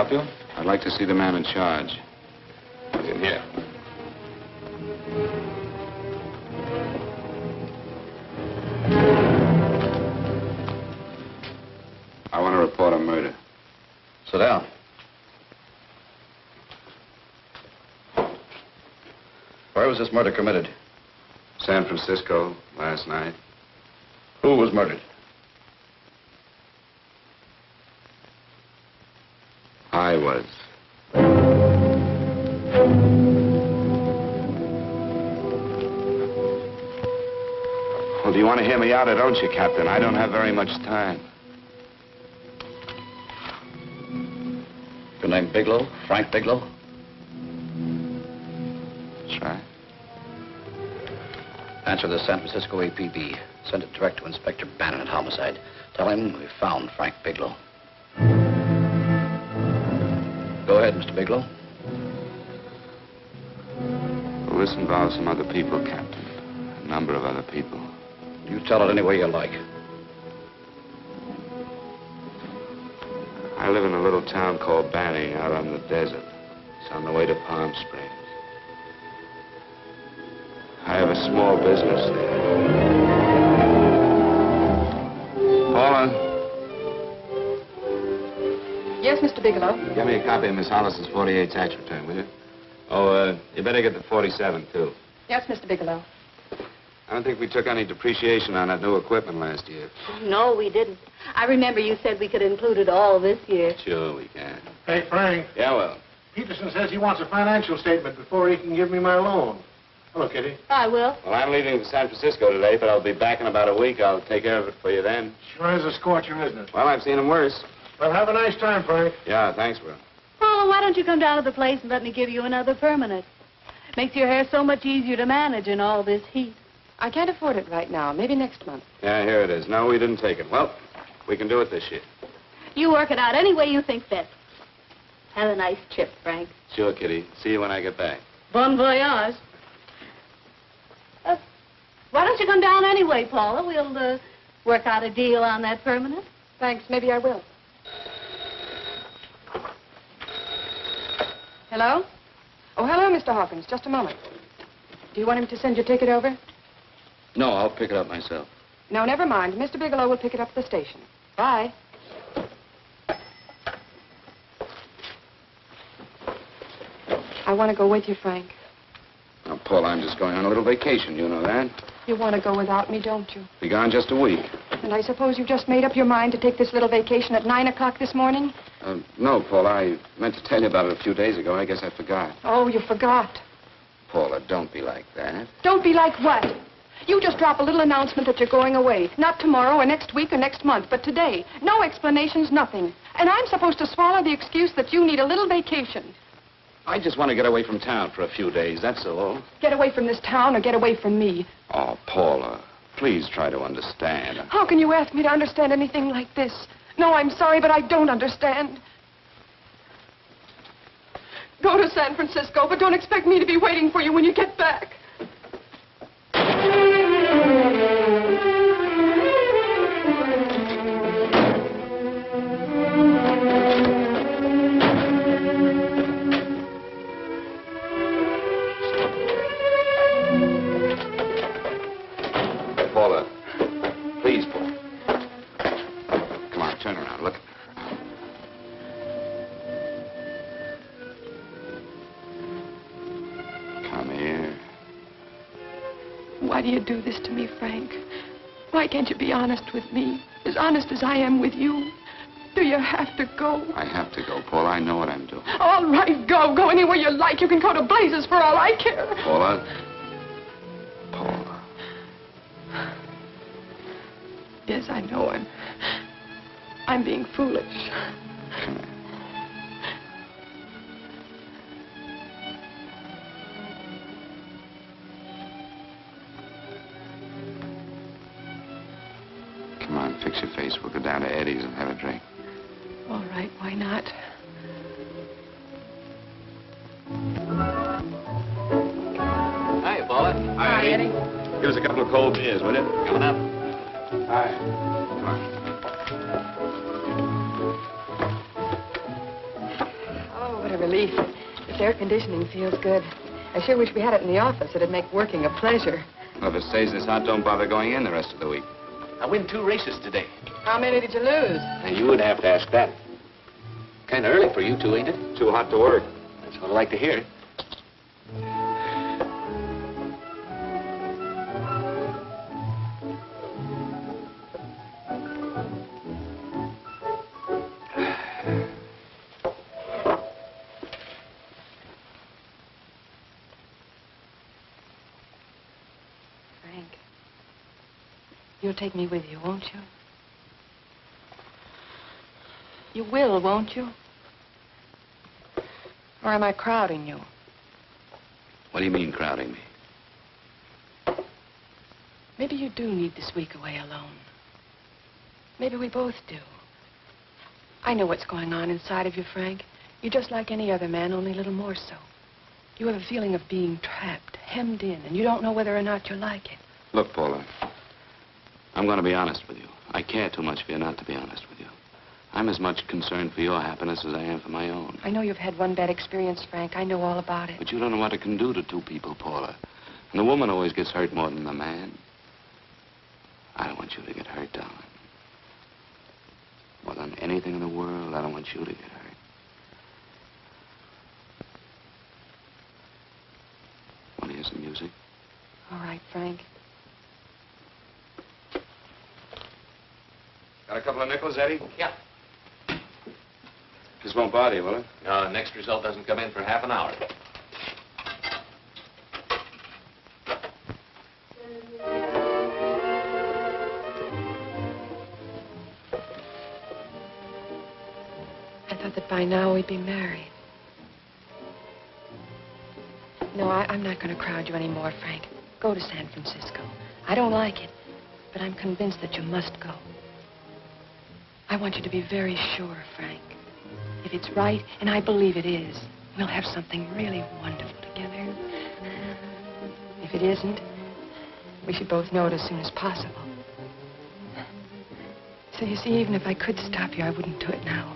help you? I'd like to see the man in charge. He's in here. I want to report a murder. Sit down. Where was this murder committed? San Francisco, last night. Who was murdered? I was. Well, do you want to hear me out or don't you, Captain? I don't have very much time. Your name Bigelow? Frank Bigelow? That's right. Answer the San Francisco APB. Send it direct to Inspector Bannon at Homicide. Tell him we found Frank Bigelow. Go ahead, Mr. Bigelow. Well, this involves some other people, Captain. A number of other people. You tell it any way you like. I live in a little town called Banning out on the desert. It's on the way to Palm Springs. I have a small business there. Paula? Yes, Mr. Bigelow? Get me a copy of Miss Hollis's 48 tax return, will you? Oh, you better get the 47, too. Yes, Mr. Bigelow. I don't think we took any depreciation on that new equipment last year. No, we didn't. I remember you said we could include it all this year. Sure, we can. Hey, Frank. Yeah, well. Peterson says he wants a financial statement before he can give me my loan. Hello, Kitty. I will. Well, I'm leaving for San Francisco today, but I'll be back in about a week. I'll take care of it for you then. Sure is a scorcher, isn't it? Well, I've seen him worse. Well, have a nice time, Frank. Yeah, thanks, Will. Oh, why don't you come down to the place and let me give you another permanent? Makes your hair so much easier to manage in all this heat. I can't afford it right now. Maybe next month. Yeah, here it is. No, we didn't take it. Well, we can do it this year. You work it out any way you think best. Have a nice trip, Frank. Sure, Kitty. See you when I get back. Bon voyage. Why don't you come down anyway, Paula? We'll work out a deal on that permanent. Thanks. Maybe I will. Hello? Oh, hello, Mr. Hawkins. Just a moment. Do you want him to send your ticket over? No, I'll pick it up myself. No, never mind. Mr. Bigelow will pick it up at the station. Bye. I want to go with you, Frank. Now, Paul, I'm just going on a little vacation. You know that? You want to go without me, don't you? Be gone just a week. And I suppose you just made up your mind to take this little vacation at 9 o'clock this morning? No, Paul. I meant to tell you about it a few days ago. I guess I forgot. Oh, you forgot. Paula, don't be like that. Don't be like what? You just drop a little announcement that you're going away. Not tomorrow or next week or next month, but today. No explanations, nothing. And I'm supposed to swallow the excuse that you need a little vacation. I just want to get away from town for a few days, that's all. Get away from this town or get away from me. Oh, Paula, please try to understand. How can you ask me to understand anything like this? No, I'm sorry, but I don't understand. Go to San Francisco, but don't expect me to be waiting for you when you get back. Paula, please, Paula. Come on, turn around, look. Come here. Why do you do this to me, Frank? Why can't you be honest with me? As honest as I am with you? Do you have to go? I have to go, Paula. I know what I'm doing. All right, go. Go anywhere you like. You can go to blazes for all I care. Paula. Paula. Yes, I know. I'm being foolish. Come here. Come on, fix your face. We'll go down to Eddie's and have a drink. All right, why not? Hi, Paula. Hi, Eddie. Give us a couple of cold beers, will you? Coming up. Hi. Come on. What a relief. This air conditioning feels good. I sure wish we had it in the office. It'd make working a pleasure. Well, if it stays this hot, don't bother going in the rest of the week. I win 2 races today. How many did you lose? And you would have to ask that. Kind of early for you two, ain't it? Too hot to work. That's what I like to hear. Frank, you'll take me with you, won't you? You will, won't you? Or am I crowding you? What do you mean, crowding me? Maybe you do need this week away alone. Maybe we both do. I know what's going on inside of you, Frank. You're just like any other man, only a little more so. You have a feeling of being trapped, hemmed in, and you don't know whether or not you like it. Look, Paula, I'm going to be honest with you. I care too much for you not to be honest with you. I'm as much concerned for your happiness as I am for my own. I know you've had one bad experience, Frank. I know all about it. But you don't know what it can do to 2 people, Paula. And the woman always gets hurt more than the man. I don't want you to get hurt, darling. More than anything in the world, I don't want you to get hurt. Want to hear some music? All right, Frank. Got a couple of nickels, Eddie? Yeah. This won't bother you, will it? Next result doesn't come in for half an hour. I thought that by now we'd be married. No, I'm not going to crowd you anymore, Frank. Go to San Francisco. I don't like it, but I'm convinced that you must go. I want you to be very sure, Frank. If it's right, and I believe it is, we'll have something really wonderful together. If it isn't, we should both know it as soon as possible. So you see, even if I could stop you, I wouldn't do it now.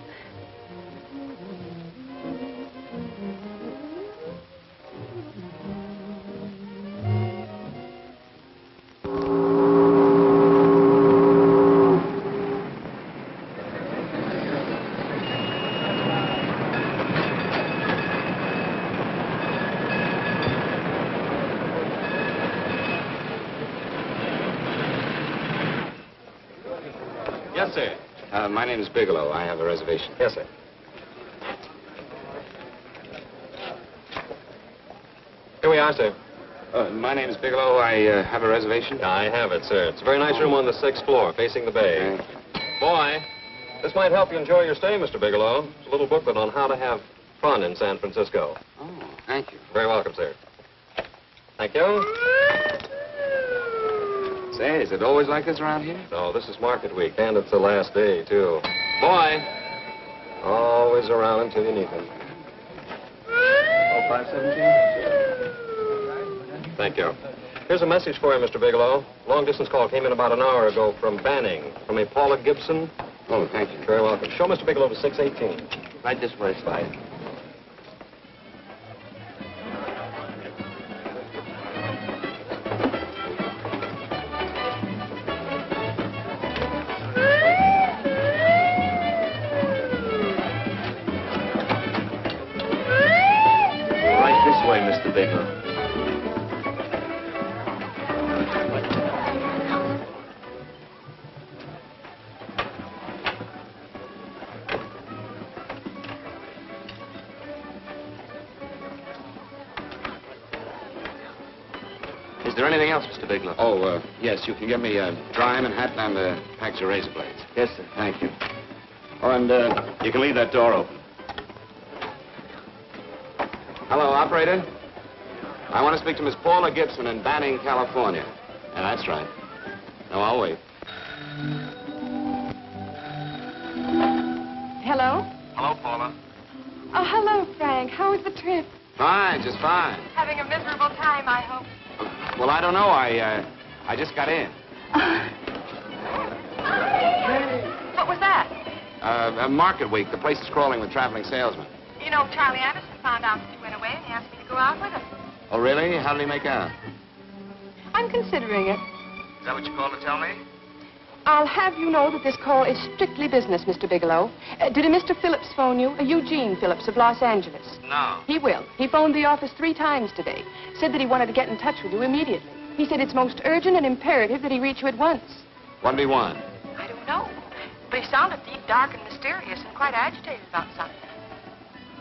Yes, sir. My name is Bigelow. I have a reservation. Yes, sir. Here we are, sir. My name is Bigelow. I have a reservation. I have it, sir. It's a very nice room on the 6th floor, facing the bay. Boy, this might help you enjoy your stay, Mr. Bigelow. It's a little booklet on how to have fun in San Francisco. Oh, thank you. Very welcome, sir. Thank you. Say, is it always like this around here? No, this is market week, and it's the last day, too. Boy, always around until you need him. Oh, 517? Thank you. Here's a message for you, Mr. Bigelow. Long-distance call came in about an hour ago from Banning, from a Paula Gibson. Oh, thank you. Very welcome. Show Mr. Bigelow to 618. Right this way, Slide. Right this way, Mr. Bigelow. Is there anything else, Mr. Bigelow? Oh, yes. You can get me a dry Manhattan and a package of razor blades. Yes, sir. Thank you. Oh, and you can leave that door open. Hello, operator. I want to speak to Miss Paula Gibson in Banning, California. Yeah, that's right. No, I'll wait. Hello? Hello, Paula. Oh, hello, Frank. How was the trip? Fine, just fine. Having a miserable time, I hope. Well, I don't know. I just got in. What was that? Market week. The place is crawling with traveling salesmen. You know, Charlie Anderson found out that you went away and he asked me to go out with him. Oh, really? How did he make out? I'm considering it. Is that what you called to tell me? I'll have you know that this call is strictly business, Mr. Bigelow. Did a Mr. Phillips phone you? A Eugene Phillips of Los Angeles. No. He will. He phoned the office 3 times today. Said that he wanted to get in touch with you immediately. He said it's most urgent and imperative that he reach you at once. What did he want? I don't know. But he sounded deep, dark, and mysterious and quite agitated about something.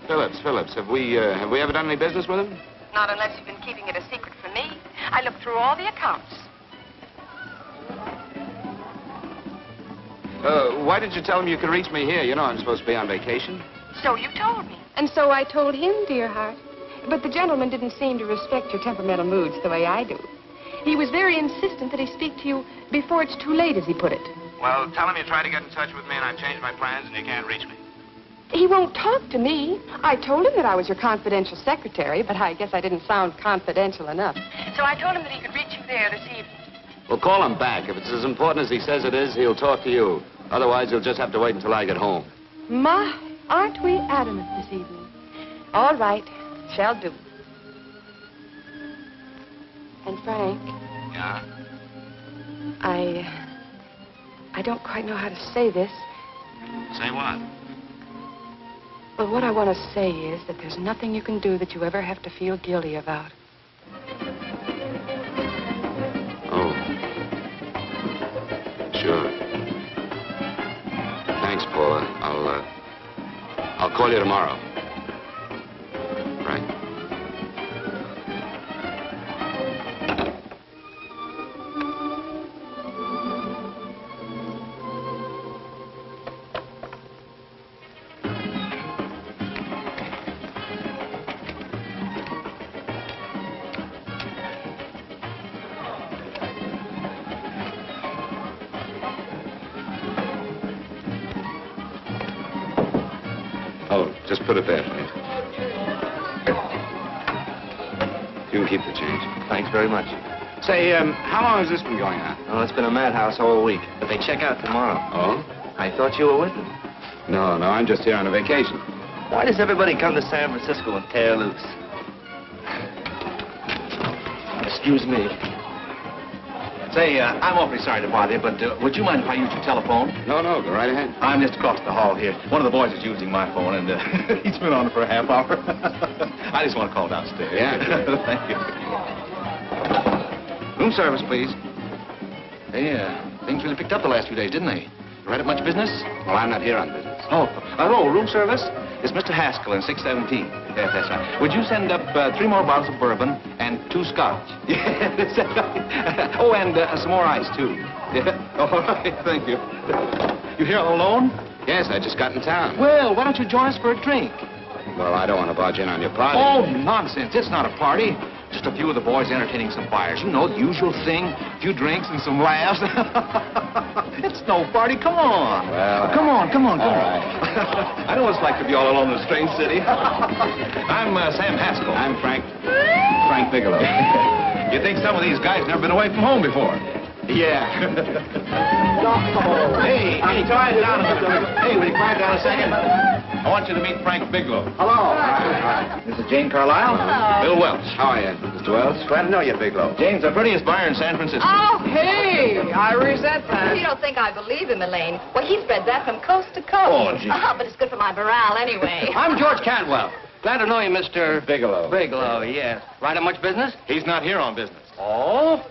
Phillips. Have we ever done any business with him? Not unless you've been keeping it a secret from me. I looked through all the accounts. Why did you tell him you could reach me here? You know I'm supposed to be on vacation. So you told me. And so I told him, dear heart. But the gentleman didn't seem to respect your temperamental moods the way I do. He was very insistent that he speak to you before it's too late, as he put it. Well, tell him you tried to get in touch with me and I've changed my plans and you can't reach me. He won't talk to me. I told him that I was your confidential secretary, but I guess I didn't sound confidential enough. So I told him that he could reach you there this evening. Well, call him back. If it's as important as he says it is, he'll talk to you. Otherwise, he'll just have to wait until I get home. My, aren't we adamant this evening? All right, shall do. And Frank, Yeah? I don't quite know how to say this. Say what? Well, what I want to say is that there's nothing you can do that you ever have to feel guilty about. Oh. Sure. Thanks, Paula. I'll call you tomorrow. Right. Oh, just put it there, please. You can keep the change. Thanks very much. Say, how long has this been going on? Oh, it's been a madhouse all week, but they check out tomorrow. Oh? I thought you were with them. No, I'm just here on a vacation. Why does everybody come to San Francisco and tear loose? Excuse me. Say, I'm awfully sorry to bother you, but would you mind if I use your telephone? No, go right ahead. I'm just across the hall here. One of the boys is using my phone, and he's been on it for a half hour. I just want to call downstairs. Yeah, sure. Thank you. Room service, please. Hey, things really picked up the last few days, didn't they? You right up much business? Well, I'm not here on business. Oh, room service? It's Mr. Haskell in 617. Yes, that's right. Would you send up 3 more bottles of bourbon and 2 scotch? Yes, that's right. Oh, and some more ice, too. Yeah. All right, thank you. You here all alone? Yes, I just got in town. Well, why don't you join us for a drink? Well, I don't want to barge in on your party. Oh, nonsense. It's not a party. Just a few of the boys entertaining some buyers. You know, the usual thing. A few drinks and some laughs. It's no party. Come on. Well, come on. All right. I know what it's like to be all alone in a strange city. I'm Sam Haskell. I'm Frank Bigelow. You think some of these guys never been away from home before? Yeah. Hey, quiet down a minute. Hey, will you quiet down a second? I want you to meet Frank Bigelow. Hello. This is Jane Carlisle. Bill Welch. How are you, Mr. Wells? Glad to know you, Bigelow. Jane's the prettiest buyer in San Francisco. Oh, hey, I resent that. You don't think I believe him, Elaine? Well, he spreads that from coast to coast. Oh, gee. But it's good for my morale anyway. I'm George Cantwell. Glad to know you, Mr. Bigelow. Bigelow, yes. Right on much business? He's not here on business. Oh?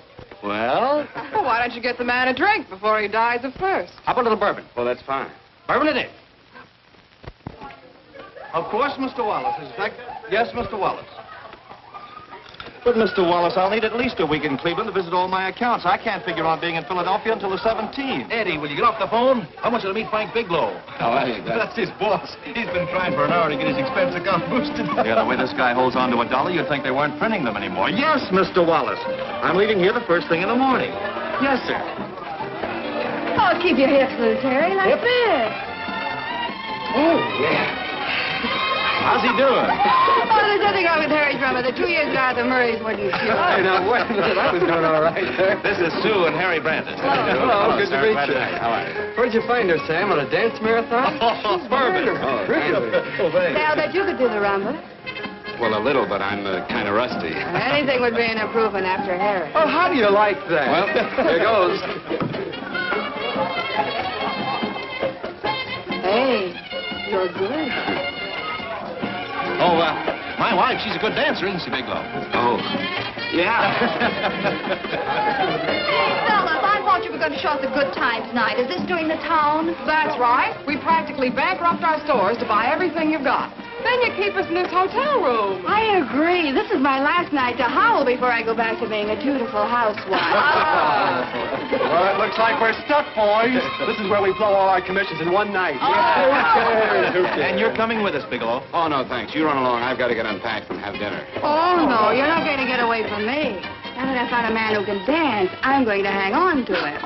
Well, Well, why don't you get the man a drink before he dies of thirst? how about a little bourbon? Well, that's fine. Bourbon it is. Of course, Mr. Wallace. Yes, Mr. Wallace. But, Mr. Wallace, I'll need at least a week in Cleveland to visit all my accounts. I can't figure on being in Philadelphia until the 17th. Eddie, will you get off the phone? I want you to meet Frank Bigelow. How are you, That's his boss. He's been trying for an hour to get his expense account boosted. Yeah, the way this guy holds on to a dollar, you'd think they weren't printing them anymore. Yes, Mr. Wallace. I'm leaving here the first thing in the morning. Yes, sir. Oh, keep your hips loose, Harry, like this. Oh, yeah. How's he doing? Oh, there's nothing wrong with Harry Drummer. The 2 years ago at the Murrays wouldn't cure. Hey, now, wait a minute. I was doing all right there. This is Sue and Harry Brandis. Hello, good to meet Glad you. How are you? Where'd you find her, Sam? On a dance marathon? Oh, Bourbon. Oh, Really? Oh, thanks. Now that you could do the rumba. Well, a little, but I'm kind of rusty. Anything would be an improvement after Harry. Oh, how do you like that? Well, here goes. Hey, you're good. Oh, my wife, she's a good dancer, isn't she, Bigelow? Oh, yeah. Fellas, I thought you were going to show us a good time tonight. Is this doing the town? That's right. We practically bankrupt our stores to buy everything you've got. Then you keep us in this hotel room. I agree. This is my last night to howl before I go back to being a dutiful housewife. Well, it looks like we're stuck, boys. This is where we blow all our commissions in one night. And you're coming with us, Bigelow. Oh, no, thanks. You run along. I've got to get unpacked and have dinner. Oh, no, you're not going to get away from me. Now that I found a man who can dance, I'm going to hang on to him.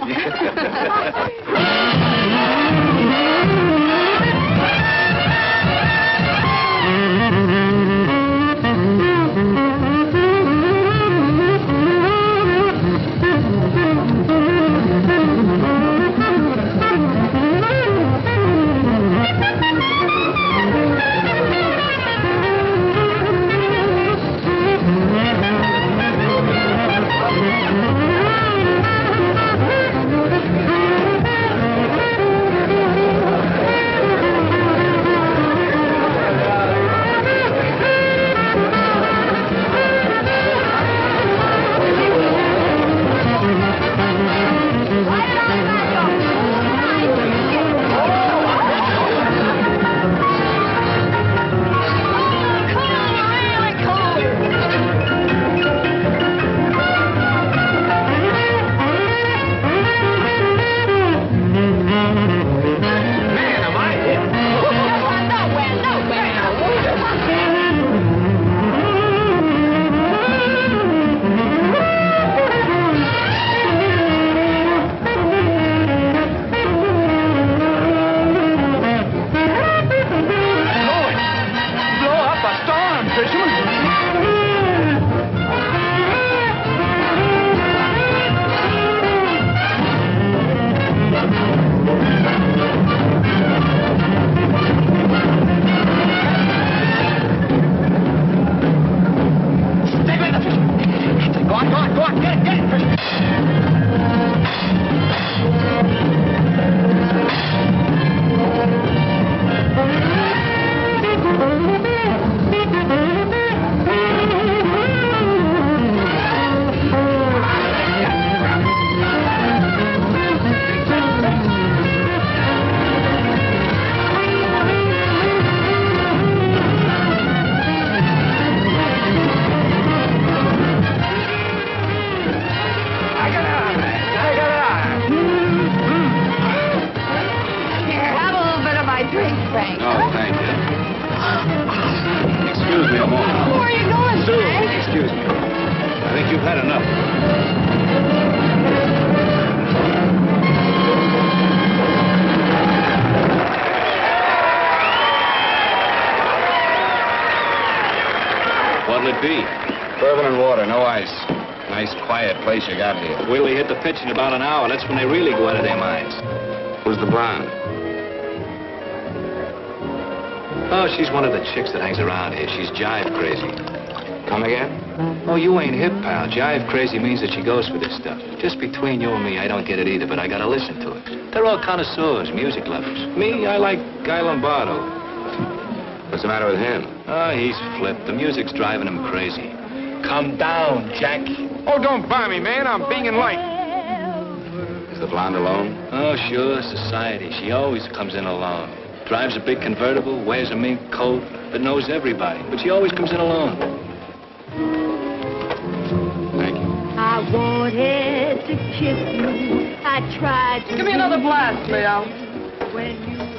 Place you got here. Wait till they hit the pitch in about an hour. That's when they really go out of their minds. Who's the blonde? Oh, she's one of the chicks that hangs around here. She's jive crazy. Come again? Oh, you ain't hip, pal. Jive crazy means that she goes for this stuff. Just between you and me, I don't get it either, but I gotta listen to it. They're all connoisseurs, music lovers. Me, I like Guy Lombardo. What's the matter with him? Oh, he's flipped. The music's driving him crazy. Come down, Jack. Oh, don't buy me, man. I'm being light. Is the blonde alone? Oh, sure, society. She always comes in alone. Drives a big convertible, wears a mink coat, but knows everybody. But she always comes in alone. Thank you. I wanted to kiss you. I tried to... Give me another blast, Leo.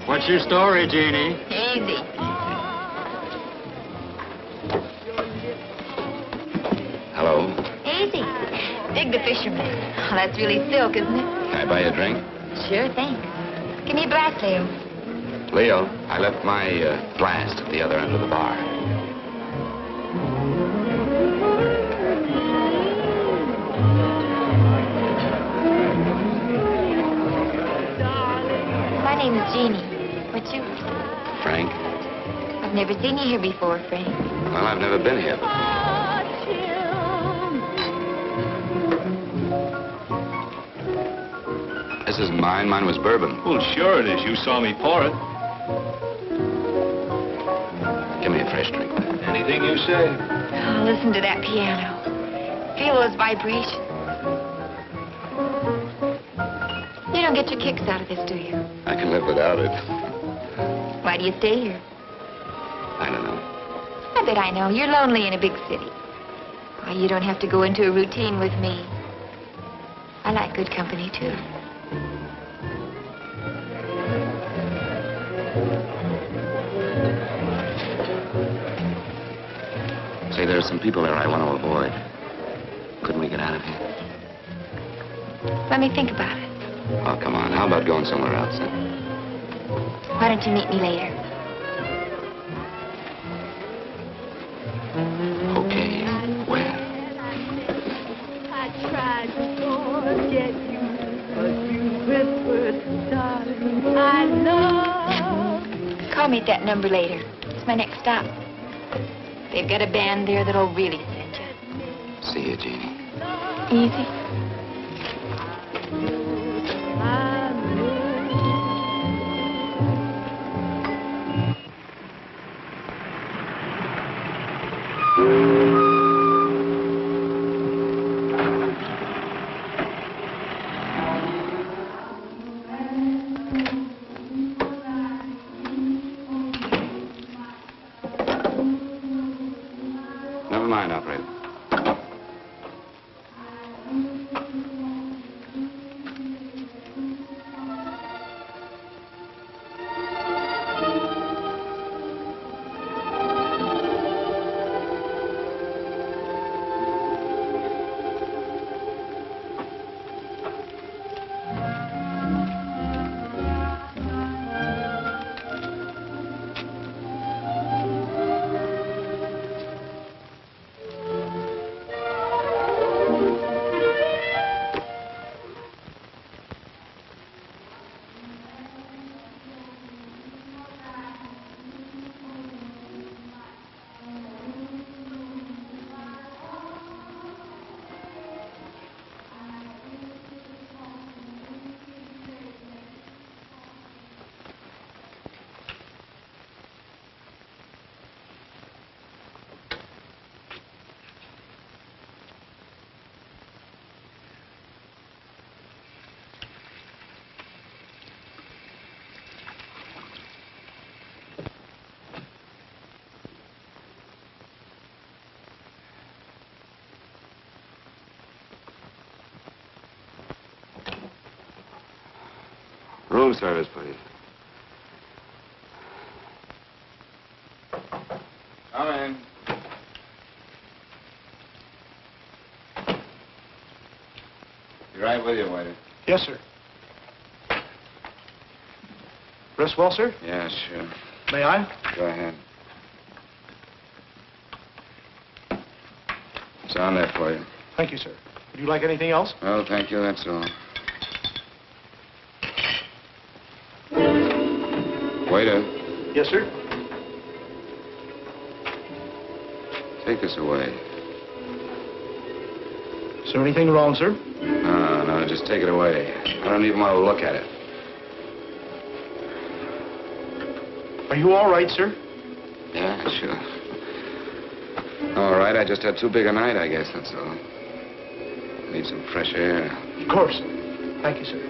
What's your story, Jeannie? Easy. Hello. Easy. Dig the fisherman. Oh, that's really silk, isn't it? Can I buy you a drink? Sure thing. Give me a blast, Leo. Leo, I left my blast at the other end of the bar. My name is Jeannie. What's you? Frank? I've never seen you here before, Frank. Well, I've never been here before. This isn't mine. Mine was bourbon. Well, sure it is. You saw me pour it. Give me a fresh drink. Anything you say. Oh, listen to that piano. Feel those vibrations. You don't get your kicks out of this, do you? I can live without it. Why do you stay here? I don't know. I bet I know. You're lonely in a big city. Why, you don't have to go into a routine with me. I like good company, too. Say, there are some people there I want to avoid. Couldn't we get out of here? Let me think about it. Oh, come on. How about going somewhere else, then? Why don't you meet me later? Okay. Where? I tried to forget you, but you whispered, darling, I love. Call me at that number later. It's my next stop. They've got a band there that'll really send you. See you, Jeannie. Easy. Never mind, operator. Room service, please. Come in. Be right with you, waiter. Yes, sir. Rest well, sir? Yeah, sure. May I? Go ahead. It's on there for you. Thank you, sir. Would you like anything else? Oh, thank you, that's all. Waiter, Yes, sir. take this away. Is there anything wrong, sir? No, just take it away. I don't even want to look at it. Are you all right, sir? Yeah, sure. All right, I just had too big a night, I guess, that's all. Need some fresh air. Of course. Thank you, sir.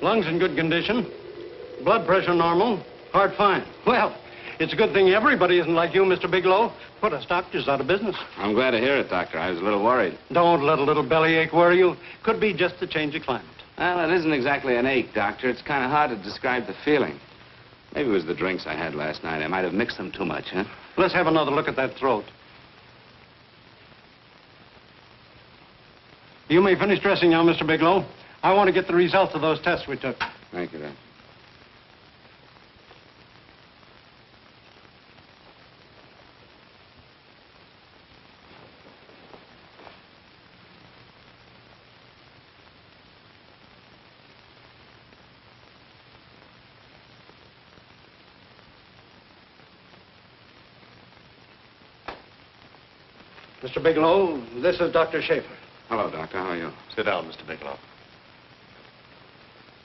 Lungs in good condition. Blood pressure normal. Heart fine. Well, it's a good thing everybody isn't like you, Mr. Bigelow. Put us doctors out of business. I'm glad to hear it, Doctor. I was a little worried. Don't let a little bellyache worry you. Could be just the change of climate. Well, it isn't exactly an ache, Doctor. It's kind of hard to describe the feeling. Maybe it was the drinks I had last night. I might have mixed them too much, huh? Let's have another look at that throat. You may finish dressing now, Mr. Bigelow. I want to get the results of those tests we took. Thank you, Doctor. Mr. Bigelow, this is Dr. Schaefer. Hello, Doctor. How are you? Sit down, Mr. Bigelow.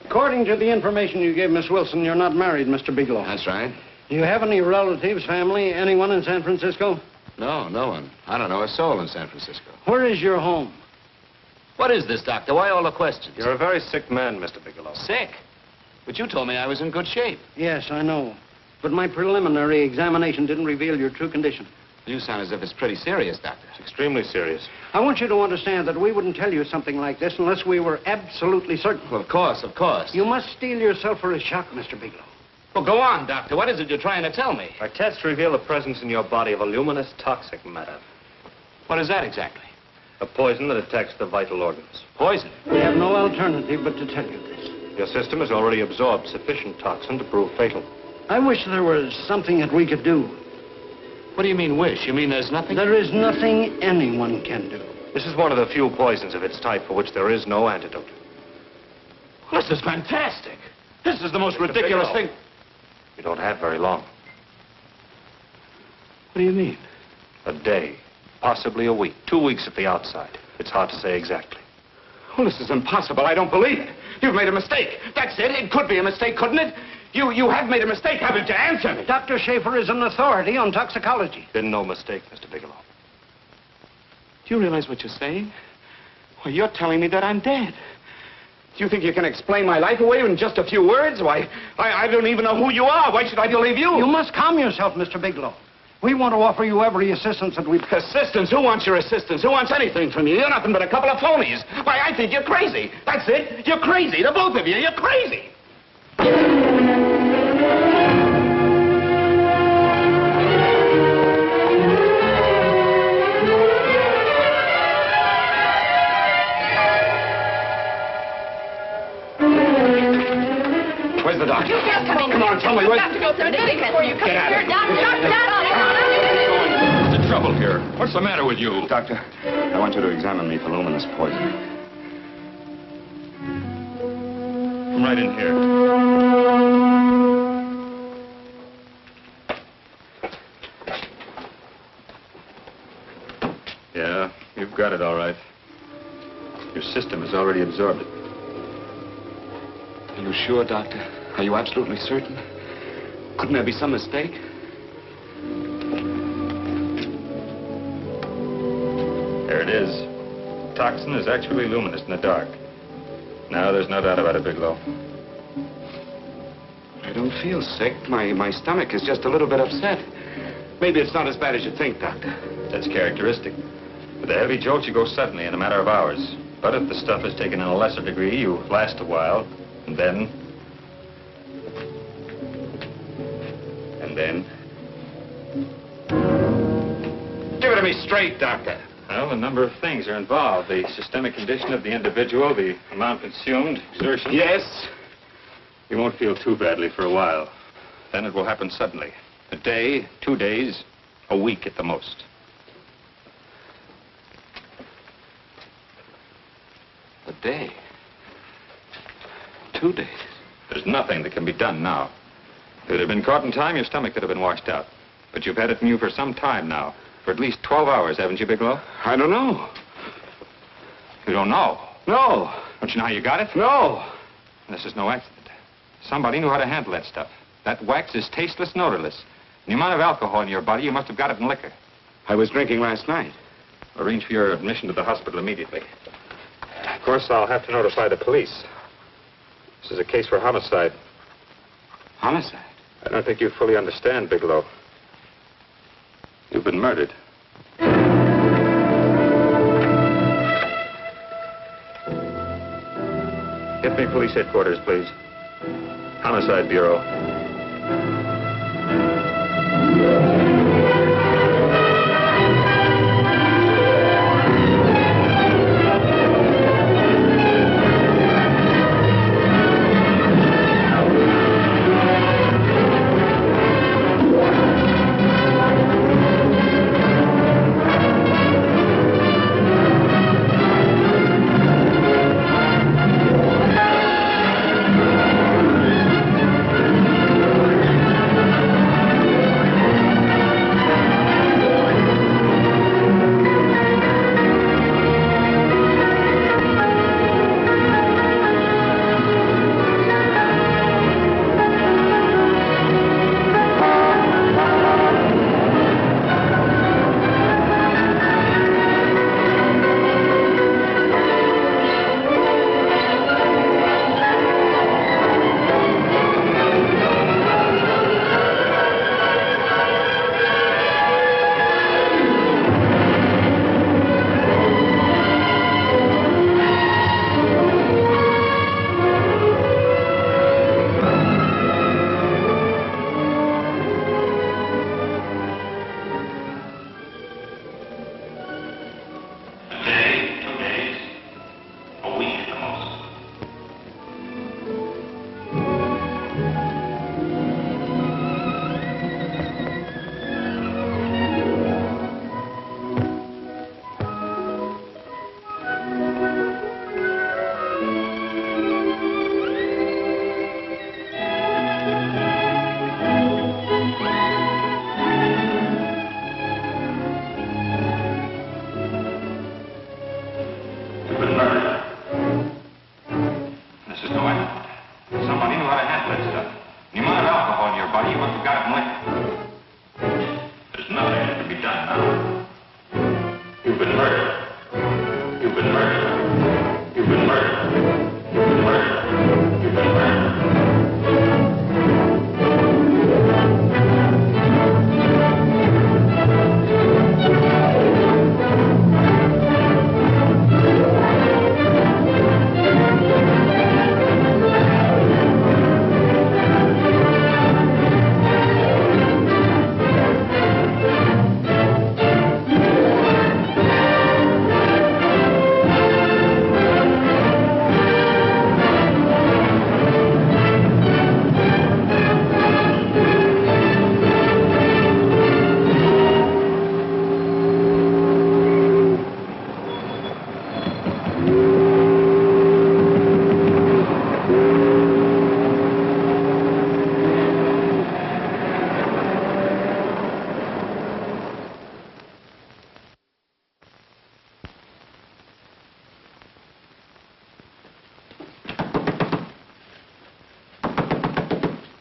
According to the information you gave Miss Wilson, you're not married, Mr. Bigelow. That's right. Do you have any relatives, family, anyone in San Francisco? No, no one. I don't know a soul in San Francisco. Where is your home? What is this, Doctor? Why all the questions? You're a very sick man, Mr. Bigelow. Sick? But you told me I was in good shape. Yes, I know. But my preliminary examination didn't reveal your true condition. You sound as if it's pretty serious, Doctor. It's extremely serious. I want you to understand that we wouldn't tell you something like this unless we were absolutely certain. Well, of course, of course. You must steel yourself for a shock, Mr. Bigelow. Well, go on, Doctor. What is it you're trying to tell me? Our tests reveal the presence in your body of a luminous toxic matter. What is that exactly? A poison that attacks the vital organs. Poison? We have no alternative but to tell you this. Your system has already absorbed sufficient toxin to prove fatal. I wish there was something that we could do. What do you mean, wish? You mean there's nothing? There is nothing anyone can do. This is one of the few poisons of its type for which there is no antidote. Well, this is fantastic. This is the most ridiculous thing. You don't have very long. What do you mean? A day, possibly a week, 2 weeks at the outside. It's hard to say exactly. Well, this is impossible. I don't believe it. You've made a mistake. That's it. It could be a mistake, couldn't it? You have made a mistake, haven't you? Answer me. Dr. Schaefer is an authority on toxicology. Been no mistake, Mr. Bigelow. Do you realize what you're saying? Well, you're telling me that I'm dead. Do you think you can explain my life away in just a few words? Why, I don't even know who you are. Why should I believe you? You must calm yourself, Mr. Bigelow. We want to offer you every assistance that we... Assistance? Who wants your assistance? Who wants anything from you? You're nothing but a couple of phonies. Why, I think you're crazy. That's it. You're crazy. The both of you. You're crazy. Where's the doctor? You can't come in. Come on, tell me. You have to go through the big before you come Get out here. of here. Doctor. What's the trouble here? What's the matter with you? Doctor, I want you to examine me for luminous poison. Come right in here. Yeah, you've got it all right. Your system has already absorbed it. Are you sure, Doctor? Are you absolutely certain? Couldn't there be some mistake? There it is. Toxin is actually luminous in the dark. Now, there's no doubt about it, Bigelow. I don't feel sick. My stomach is just a little bit upset. Maybe it's not as bad as you think, Doctor. That's characteristic. With a heavy jolt, you go suddenly in a matter of hours. But if the stuff is taken in a lesser degree, you last a while, and then... Give it to me straight, Doctor. Well, a number of things are involved. The systemic condition of the individual, the amount consumed, exertion. Yes? You won't feel too badly for a while. Then it will happen suddenly. A day, 2 days, a week at the most. A day. 2 days. There's nothing that can be done now. If it had been caught in time, your stomach could have been washed out. But you've had it in you for some time now. For at least 12 hours, haven't you, Bigelow? I don't know. You don't know? No. Don't you know how you got it? No. This is no accident. Somebody knew how to handle that stuff. That wax is tasteless and odorless. The amount of alcohol in your body, you must have got it in liquor. I was drinking last night. Arrange for your admission to the hospital immediately. Of course, I'll have to notify the police. This is a case for homicide. Homicide? I don't think you fully understand, Bigelow. You've been murdered. Get me police headquarters, please. Homicide Bureau.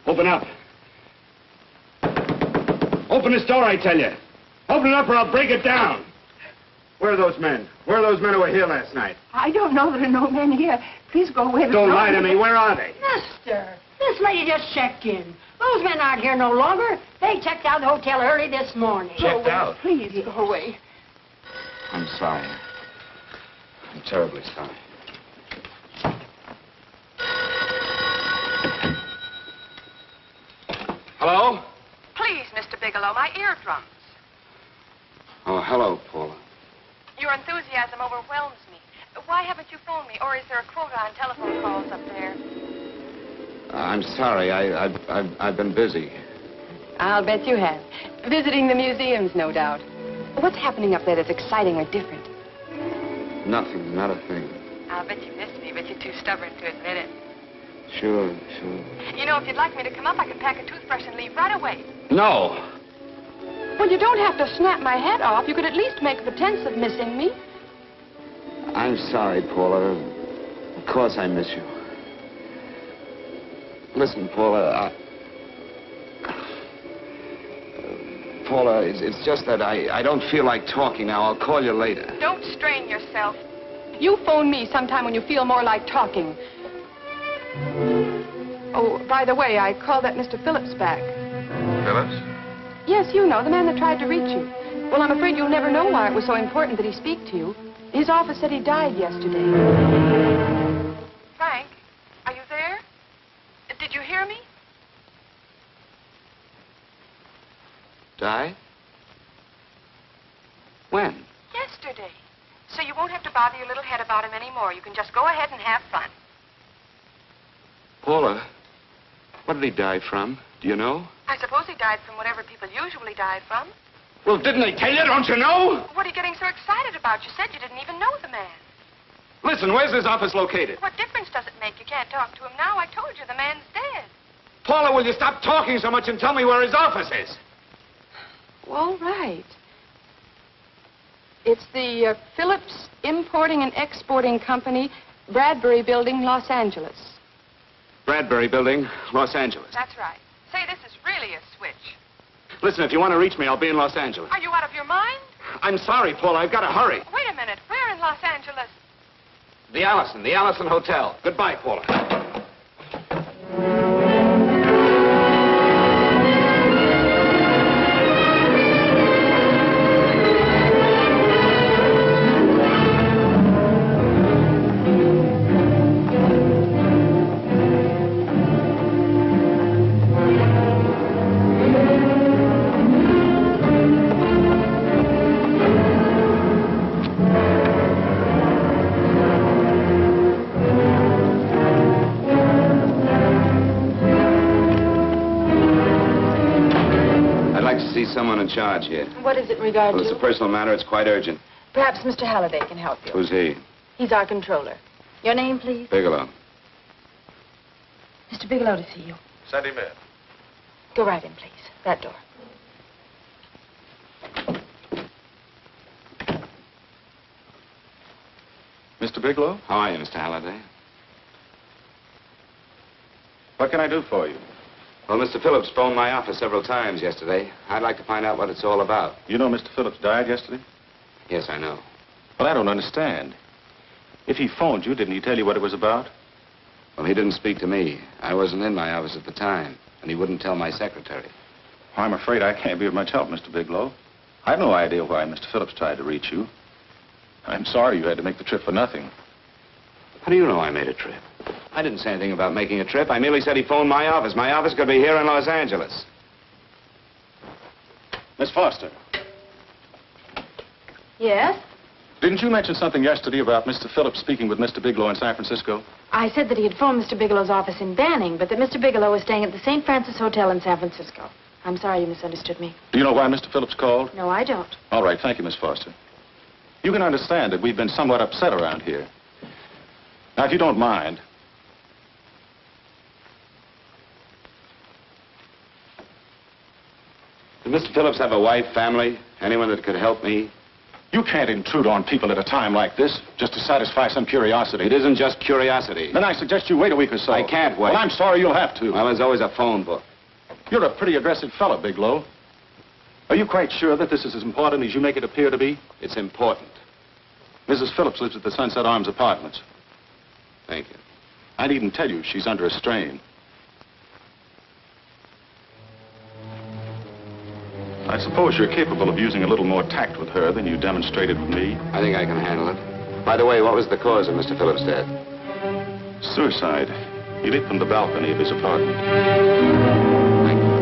Open up. Open this door, I tell you. Open it up or I'll break it down. Where are those men? Where are those men who were here last night? I don't know. There are no men here. Please go away. Don't lie to me. Where are they? Mister, this lady just checked in. Those men aren't here no longer. They checked out of the hotel early this morning. Checked out? Please go away. I'm sorry. I'm terribly sorry. Hello? Please, Mr. Bigelow, my eardrums. Oh, hello, Paula. Your enthusiasm overwhelms me. Why haven't you phoned me, or is there a quota on telephone calls up there? I'm sorry. I've been busy. I'll bet you have. Visiting the museums, no doubt. What's happening up there that's exciting or different? Nothing, not a thing. I'll bet you miss me, but you're too stubborn to admit it. Sure. You know, if you'd like me to come up, I could pack a toothbrush and leave right away. No. Well, you don't have to snap my head off. You could at least make pretense of missing me. I'm sorry, Paula. Of course I miss you. Listen, Paula, Paula, it's just that I don't feel like talking now. I'll call you later. Don't strain yourself. You phone me sometime when you feel more like talking. Oh, by the way, I called that Mr. Phillips back. Phillips? Yes, you know, the man that tried to reach you. Well, I'm afraid you'll never know why it was so important that he speak to you. His office said he died yesterday. Frank, are you there? Did you hear me? Die? When? Yesterday. So you won't have to bother your little head about him anymore. You can just go ahead and have fun. Paula, what did he die from? Do you know? I suppose he died from whatever people usually die from. Well, didn't they tell you? Don't you know? What are you getting so excited about? You said you didn't even know the man. Listen, where's his office located? What difference does it make? You can't talk to him now. I told you the man's dead. Paula, will you stop talking so much and tell me where his office is? All right. It's the Phillips Importing and Exporting Company, Bradbury Building, Los Angeles. Bradbury Building, Los Angeles. That's right. Say, this is really a switch. Listen, if you want to reach me, I'll be in Los Angeles. Are you out of your mind? I'm sorry, Paula. I've got to hurry. Wait a minute. Where in Los Angeles? The Allison Hotel. Goodbye, Paula. Someone in charge here. What is it in regard Well, to? it's a personal matter. It's quite urgent. Perhaps Mr. Halliday can help you. Who's he? He's our controller. Your name, please? Bigelow. Mr. Bigelow to see you. Send him in. Go right in, please. That door. Mr. Bigelow? How are you, Mr. Halliday? What can I do for you? Well, Mr. Phillips phoned my office several times yesterday. I'd like to find out what it's all about. You know Mr. Phillips died yesterday? Yes, I know. Well, I don't understand. If he phoned you, didn't he tell you what it was about? Well, he didn't speak to me. I wasn't in my office at the time, and he wouldn't tell my secretary. Well, I'm afraid I can't be of much help, Mr. Bigelow. I have no idea why Mr. Phillips tried to reach you. I'm sorry you had to make the trip for nothing. How do you know I made a trip? I didn't say anything about making a trip. I merely said he phoned my office. My office could be here in Los Angeles. Miss Foster, Yes? didn't you mention something yesterday about Mr. Phillips speaking with Mr. Bigelow in San Francisco? I said that he had phoned Mr. Bigelow's office in Banning, but that Mr. Bigelow was staying at the St. Francis Hotel in San Francisco. I'm sorry you misunderstood me. Do you know why Mr. Phillips called? No, I don't. All right, thank you, Miss Foster. You can understand that we've been somewhat upset around here. Now, if you don't mind, Did Mr. Phillips have a wife, family, anyone that could help me? you can't intrude on people at a time like this just to satisfy some curiosity. It isn't just curiosity. Then I suggest you wait a week or so. I can't wait. Well, I'm sorry you'll have to. Well, there's always a phone book. You're a pretty aggressive fellow, Bigelow. Are you quite sure that this is as important as you make it appear to be? It's important. Mrs. Phillips lives at the Sunset Arms Apartments. Thank you. I needn't tell you she's under a strain. I suppose you're capable of using a little more tact with her than you demonstrated with me. I think I can handle it. By the way, what was the cause of Mr. Phillips' death? Suicide. He leaped from the balcony of his apartment. Thank you.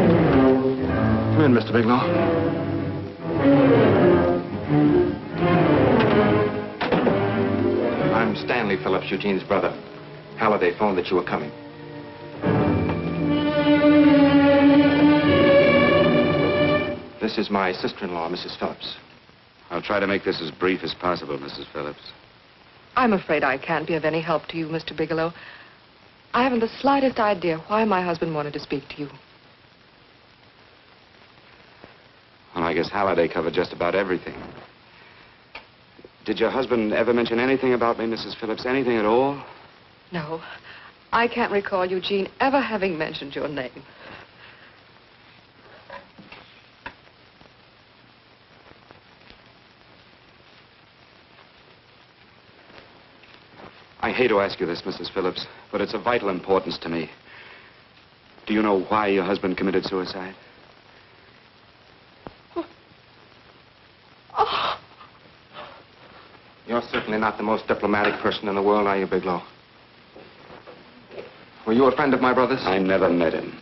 Come in, Mr. Bigelow. I'm Stanley Phillips, Eugene's brother. Halliday phoned that you were coming. This is my sister-in-law, Mrs. Phillips. I'll try to make this as brief as possible, Mrs. Phillips. I'm afraid I can't be of any help to you, Mr. Bigelow. I haven't the slightest idea why my husband wanted to speak to you. I guess Halliday covered just about everything. Did your husband ever mention anything about me, Mrs. Phillips? Anything at all? No. I can't recall Eugene ever having mentioned your name. I hate to ask you this, Mrs. Phillips, but it's of vital importance to me. Do you know why your husband committed suicide? Oh. You're certainly not the most diplomatic person in the world, are you, Bigelow? Were you a friend of my brother's? I never met him.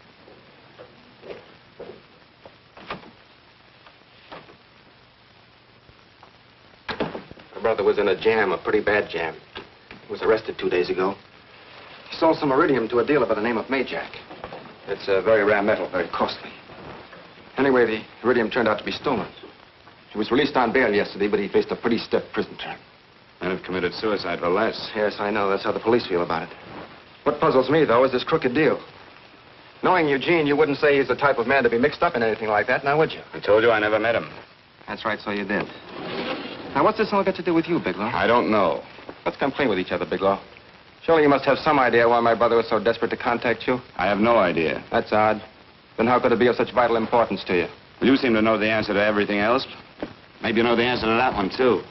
My brother was in a jam, a pretty bad jam. He was arrested 2 days ago. He sold some iridium to a dealer by the name of Majak. It's a very rare metal, very costly. Anyway, the iridium turned out to be stolen. He was released on bail yesterday, but he faced a pretty stiff prison term. And have committed suicide for less. Yes, I know. That's how the police feel about it. What puzzles me, though, is this crooked deal. Knowing Eugene, you wouldn't say he's the type of man to be mixed up in anything like that, now would you? I told you I never met him. That's right, so you did. Now, what's this all got to do with you, Bigelow? I don't know. Let's come clean with each other, Bigelow. Surely you must have some idea why my brother was so desperate to contact you. I have no idea. That's odd. Then how could it be of such vital importance to you? Well, you seem to know the answer to everything else. Maybe you know the answer to that one, too.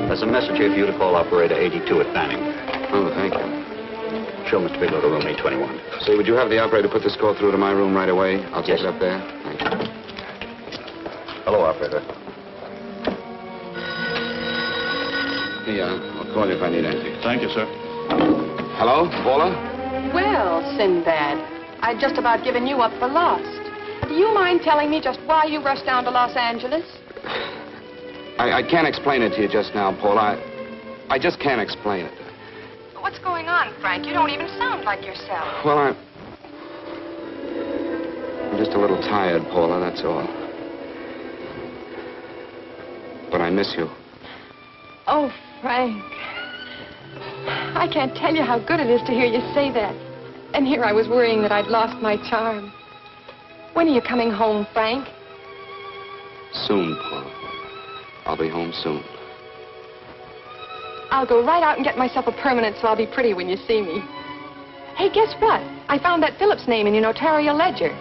There's a message here for you to call operator 82 at Banning. Oh, thank you. Show Mr. Bigelow to room 821. Say, would you have the operator put this call through to my room right away? I'll take it up there. Thank you. Hello, operator. I'll call you if I need anything. Thank you, sir. Hello, Paula? Well, Sinbad, I'd just about given you up for lost. Do you mind telling me just why you rushed down to Los Angeles? I can't explain it to you just now, Paula. I just can't explain it. What's going on, Frank? You don't even sound like yourself. Well, I'm just a little tired, Paula, that's all. But I miss you. Oh, Frank. I can't tell you how good it is to hear you say that. And here I was worrying that I'd lost my charm. When are you coming home, Frank? Soon, Paula. I'll be home soon. I'll go right out and get myself a permanent so I'll be pretty when you see me. Hey, guess what? I found that Phillips name in your notarial ledger.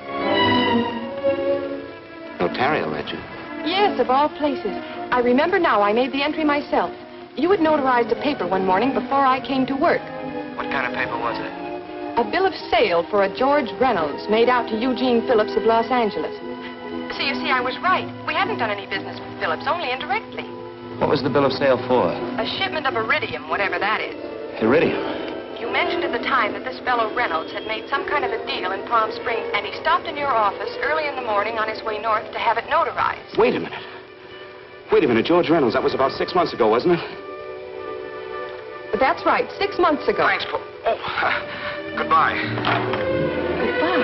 Notarial ledger? Yes, of all places. I remember now I made the entry myself. You had notarized a paper one morning before I came to work. What kind of paper was it? A bill of sale for a George Reynolds made out to Eugene Phillips of Los Angeles. So you see, I was right. We hadn't done any business with Phillips, only indirectly. What was the bill of sale for? A shipment of iridium, whatever that is. Iridium? You mentioned at the time that this fellow Reynolds had made some kind of a deal in Palm Springs, and he stopped in your office early in the morning on his way north to have it notarized. Wait a minute. Wait a minute, George Reynolds. That was about 6 months ago, wasn't it? That's right, 6 months ago. Thanks, Paul. Oh, goodbye. Goodbye.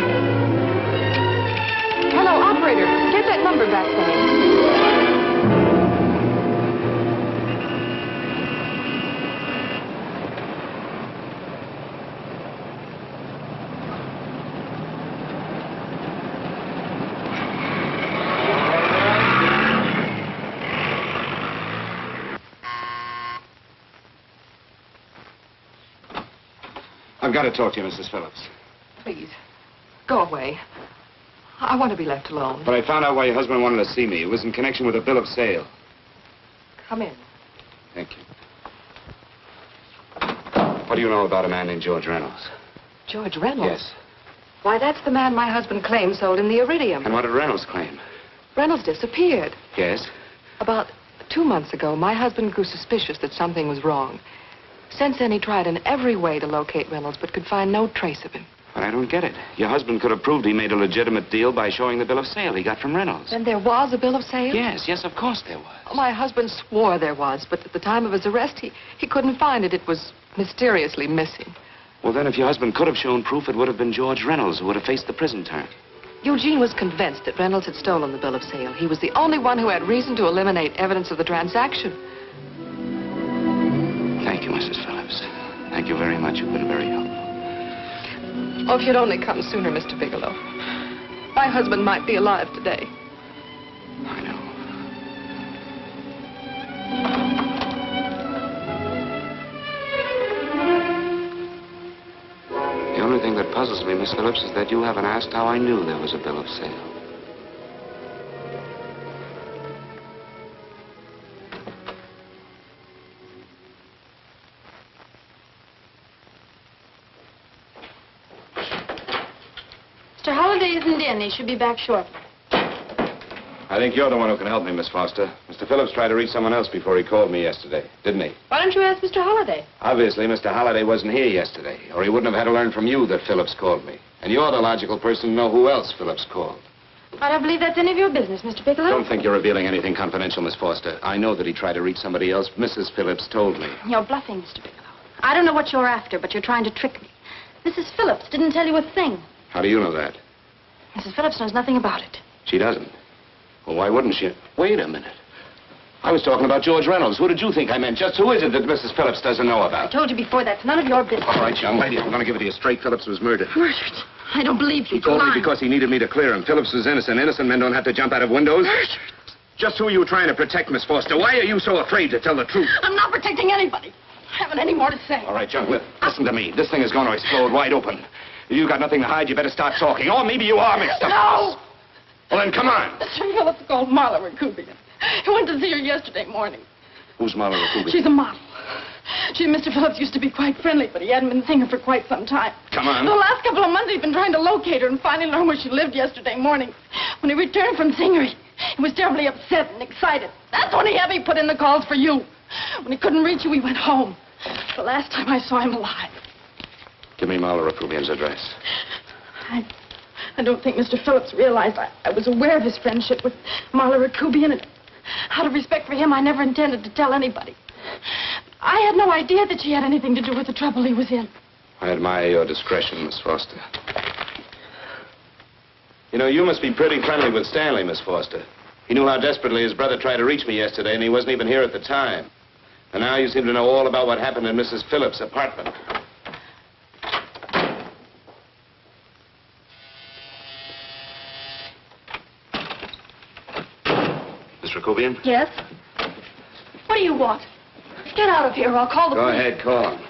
Hello, operator. Get that number back for me. I've got to talk to you, Mrs. Phillips. Please, go away. I want to be left alone. But I found out why your husband wanted to see me. It was in connection with a bill of sale. Come in. Thank you. What do you know about a man named George Reynolds? George Reynolds? Yes. Why, that's the man my husband claimed sold him the iridium. And what did Reynolds claim? Reynolds disappeared. Yes? About 2 months ago, my husband grew suspicious that something was wrong. Since then, he tried in every way to locate Reynolds, but could find no trace of him. But I don't get it. Your husband could have proved he made a legitimate deal by showing the bill of sale he got from Reynolds. Then there was a bill of sale? Yes, of course there was. My husband swore there was, but at the time of his arrest, he couldn't find it. It was mysteriously missing. Well, then, if your husband could have shown proof, it would have been George Reynolds who would have faced the prison term. Eugene was convinced that Reynolds had stolen the bill of sale. He was the only one who had reason to eliminate evidence of the transaction. Thank you, Mrs. much. You've been very helpful. Oh, if you'd only come sooner, Mr. Bigelow. My husband might be alive today. I know. The only thing that puzzles me, Miss Phillips, is that you haven't asked how I knew there was a bill of sale. Mr. Holliday isn't in. He should be back shortly. I think you're the one who can help me, Miss Foster. Mr. Phillips tried to reach someone else before he called me yesterday, didn't he? Why don't you ask Mr. Holliday? Obviously, Mr. Holliday wasn't here yesterday, or he wouldn't have had to learn from you that Phillips called me. And you're the logical person to know who else Phillips called. I don't believe that's any of your business, Mr. Bigelow. Don't think you're revealing anything confidential, Miss Foster. I know that he tried to reach somebody else. Mrs. Phillips told me. You're bluffing, Mr. Bigelow. I don't know what you're after, but you're trying to trick me. Mrs. Phillips didn't tell you a thing. How do you know that? Mrs. Phillips knows nothing about it. She doesn't. Well, why wouldn't she? Wait a minute. I was talking about George Reynolds. Who did you think I meant? Just who is it that Mrs. Phillips doesn't know I about? told you before, that's none of your business. All right, young lady, I'm going to give it to you straight. Phillips was murdered. Murdered? I don't believe you. He told me because he needed me to clear him. Phillips was innocent. Innocent men don't have to jump out of windows. Murdered? Just who are you trying to protect, Miss Foster? Why are you so afraid to tell the truth? I'm not protecting anybody. I haven't any more to say. All right, young listen to me. This thing is going to explode wide open. If you've got nothing to hide, you better start talking. Or maybe you are mixed up. No! Well, then come on. Mr. Phillips called Marla Rakubian. He went to see her yesterday morning. Who's Marla Rakubian? She's a model. She and Mr. Phillips used to be quite friendly, but he hadn't been seeing her for quite some time. Come on. The last couple of months, he'd been trying to locate her and finally learned where she lived yesterday morning. When he returned from seeing her, he was terribly upset and excited. That's when he had me put in the calls for you. When he couldn't reach you, he went home. The last time I saw him alive. Give me Marla Rakubian's address. I don't think Mr. Phillips realized I was aware of his friendship with Marla Rakubian, and out of respect for him, I never intended to tell anybody. I had no idea that she had anything to do with the trouble he was in. I admire your discretion, Miss Foster. You know, you must be pretty friendly with Stanley, Miss Foster. He knew how desperately his brother tried to reach me yesterday, and he wasn't even here at the time. And now you seem to know all about what happened in Mrs. Phillips' apartment. Miss Rakubian? Yes? What do you want? Get out of here or I'll call the Go police. ahead, call him.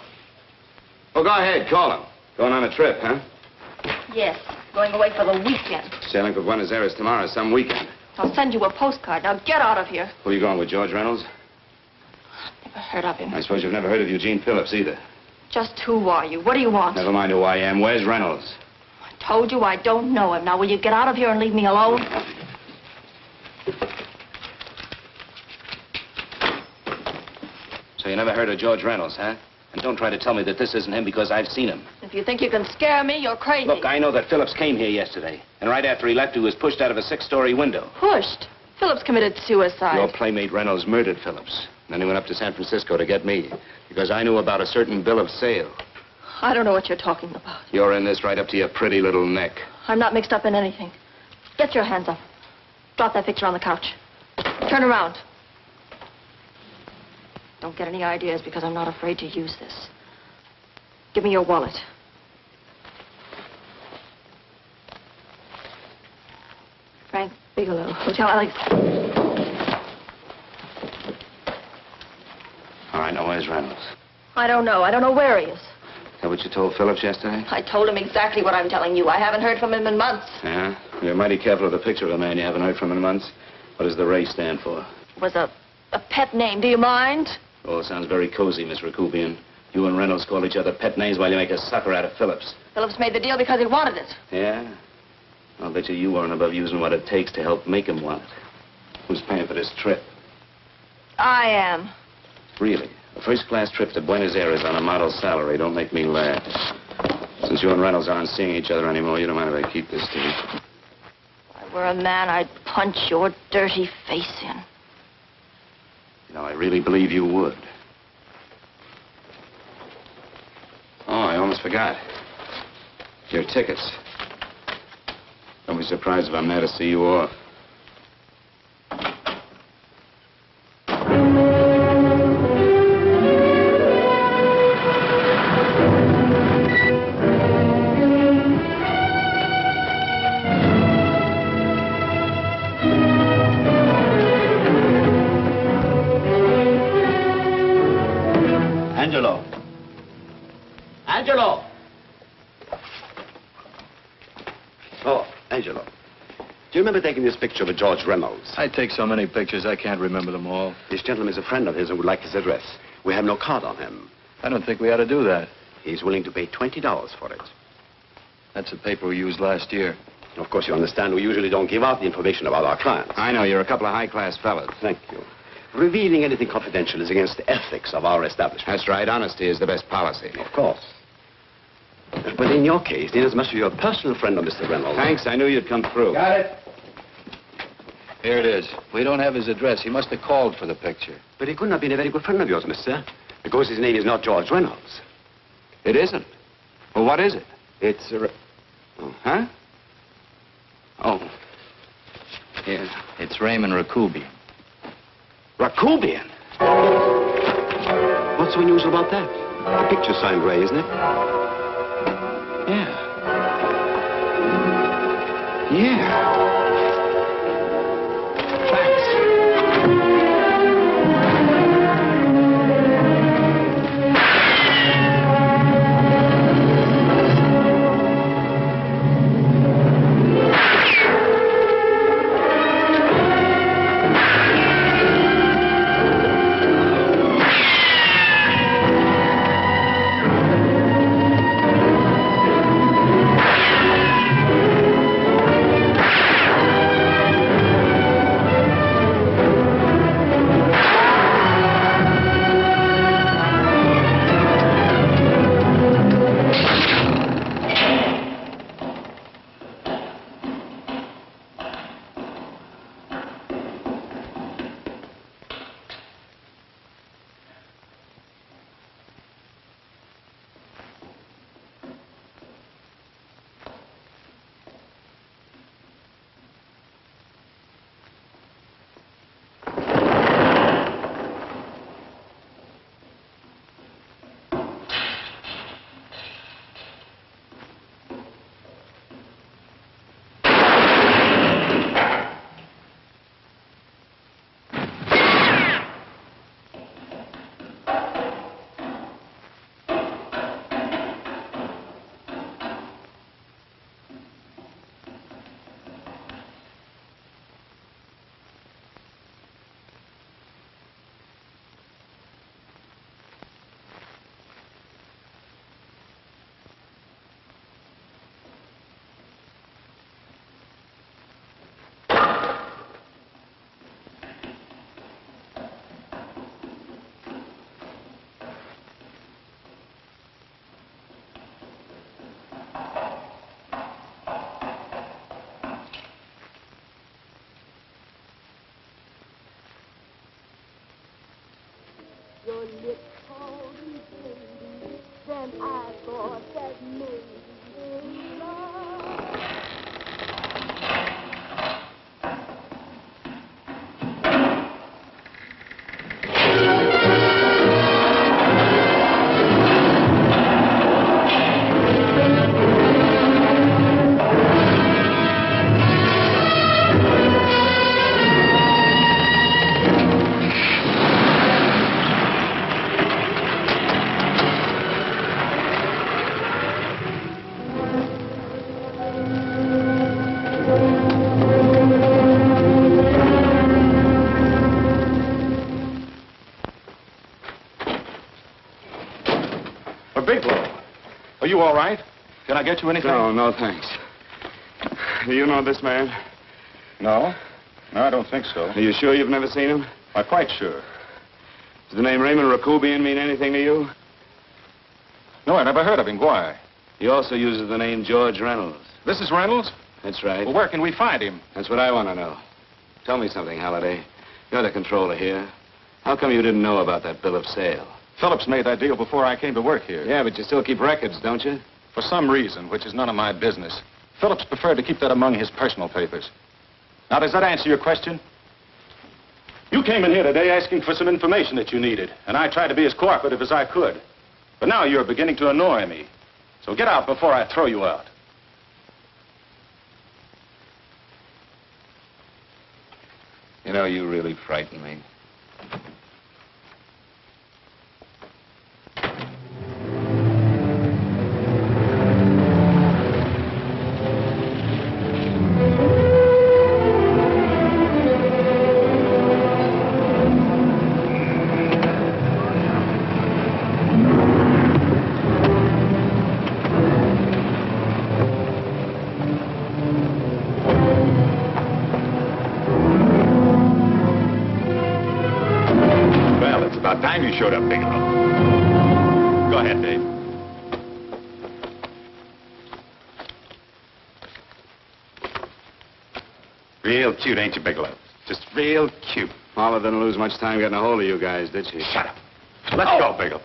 Oh, go ahead, call him. Going on a trip, huh? Yes, going away for the weekend. Sailing for Buenos Aires tomorrow, some weekend. I'll send you a postcard. Now get out of here. Who are you going with, George Reynolds? Never heard of him. I suppose you've never heard of Eugene Phillips either. Just who are you? What do you want? Never mind who I am. Where's Reynolds? I told you I don't know him. Now will you get out of here and leave me alone? So you never heard of George Reynolds, huh? And don't try to tell me that this isn't him because I've seen him. If you think you can scare me, you're crazy. Look, I know that Phillips came here yesterday. And right after he left, he was pushed out of a 6-story window. Pushed? Phillips committed suicide. Your playmate Reynolds murdered Phillips. And then he went up to San Francisco to get me. Because I knew about a certain bill of sale. I don't know what you're talking about. You're in this right up to your pretty little neck. I'm not mixed up in anything. Get your hands up. Drop that picture on the couch. Turn around. Don't get any ideas because I'm not afraid to use this. Give me your wallet. Frank Bigelow, Hotel Alex. All right, now where's Reynolds? I don't know. I don't know where he is. Is that what you told Phillips yesterday? I told him exactly what I'm telling you. I haven't heard from him in months. Yeah? You're mighty careful of the picture of a man you haven't heard from in months. What does the Ray stand for? It was a pet name. Do you mind? Oh, it sounds very cozy, Miss Rakubian. You and Reynolds call each other pet names while you make a sucker out of Phillips. Phillips made the deal because he wanted it. Yeah? I'll bet you weren't above using what it takes to help make him want it. Who's paying for this trip? I am. Really? A first-class trip to Buenos Aires on a model salary. Don't make me laugh. Since you and Reynolds aren't seeing each other anymore, you don't mind if I keep this to you. If I were a man, I'd punch your dirty face in. You know, I really believe you would. Oh, I almost forgot. Your tickets. Don't be surprised if I'm there to see you off. Angelo. Angelo! Oh, Angelo. Do you remember taking this picture of George Reynolds? I take so many pictures, I can't remember them all. This gentleman is a friend of his and would like his address. We have no card on him. I don't think we ought to do that. He's willing to pay $20 for it. That's the paper we used last year. Of course, you understand, we usually don't give out the information about our clients. I know, you're a couple of high-class fellas. Thank you. Revealing anything confidential is against the ethics of our establishment. That's right. Honesty is the best policy. Of course. But in your case, inasmuch as you're a personal friend of Mr. Reynolds... Thanks. I knew you'd come through. Got it. Here it is. We don't have his address. He must have called for the picture. But he couldn't have been a very good friend of yours, mister. Because his name is not George Reynolds. It isn't? Well, what is it? It's Oh, huh? Oh. Here. It's Raymond Rakubian. Rakubian? What's so unusual about that? The picture's signed Ray, isn't it? Yeah. Yeah. Your lips told me, baby, then I thought that maybe love. Are you all right? Can I get you anything? No, thanks. Do you know this man? No. No, I don't think so. Are you sure you've never seen him? I'm quite sure. Does the name Raymond Rakubian mean anything to you? No, I never heard of him. Why? He also uses the name George Reynolds. This is Reynolds? That's right. Well, where can we find him? That's what I want to know. Tell me something, Halliday. You're the controller here. How come you didn't know about that bill of sale? Phillips made that deal before I came to work here. Yeah, but you still keep records, don't you? For some reason, which is none of my business, Phillips preferred to keep that among his personal papers. Now, does that answer your question? You came in here today asking for some information that you needed, and I tried to be as cooperative as I could. But now you're beginning to annoy me. So get out before I throw you out. You know, you really frighten me. showed up, Bigelow. Go ahead, Dave. Real cute, ain't you, Bigelow? Just real cute. Paula didn't lose much time getting a hold of you guys, did she? Shut up. Let's go, Bigelow.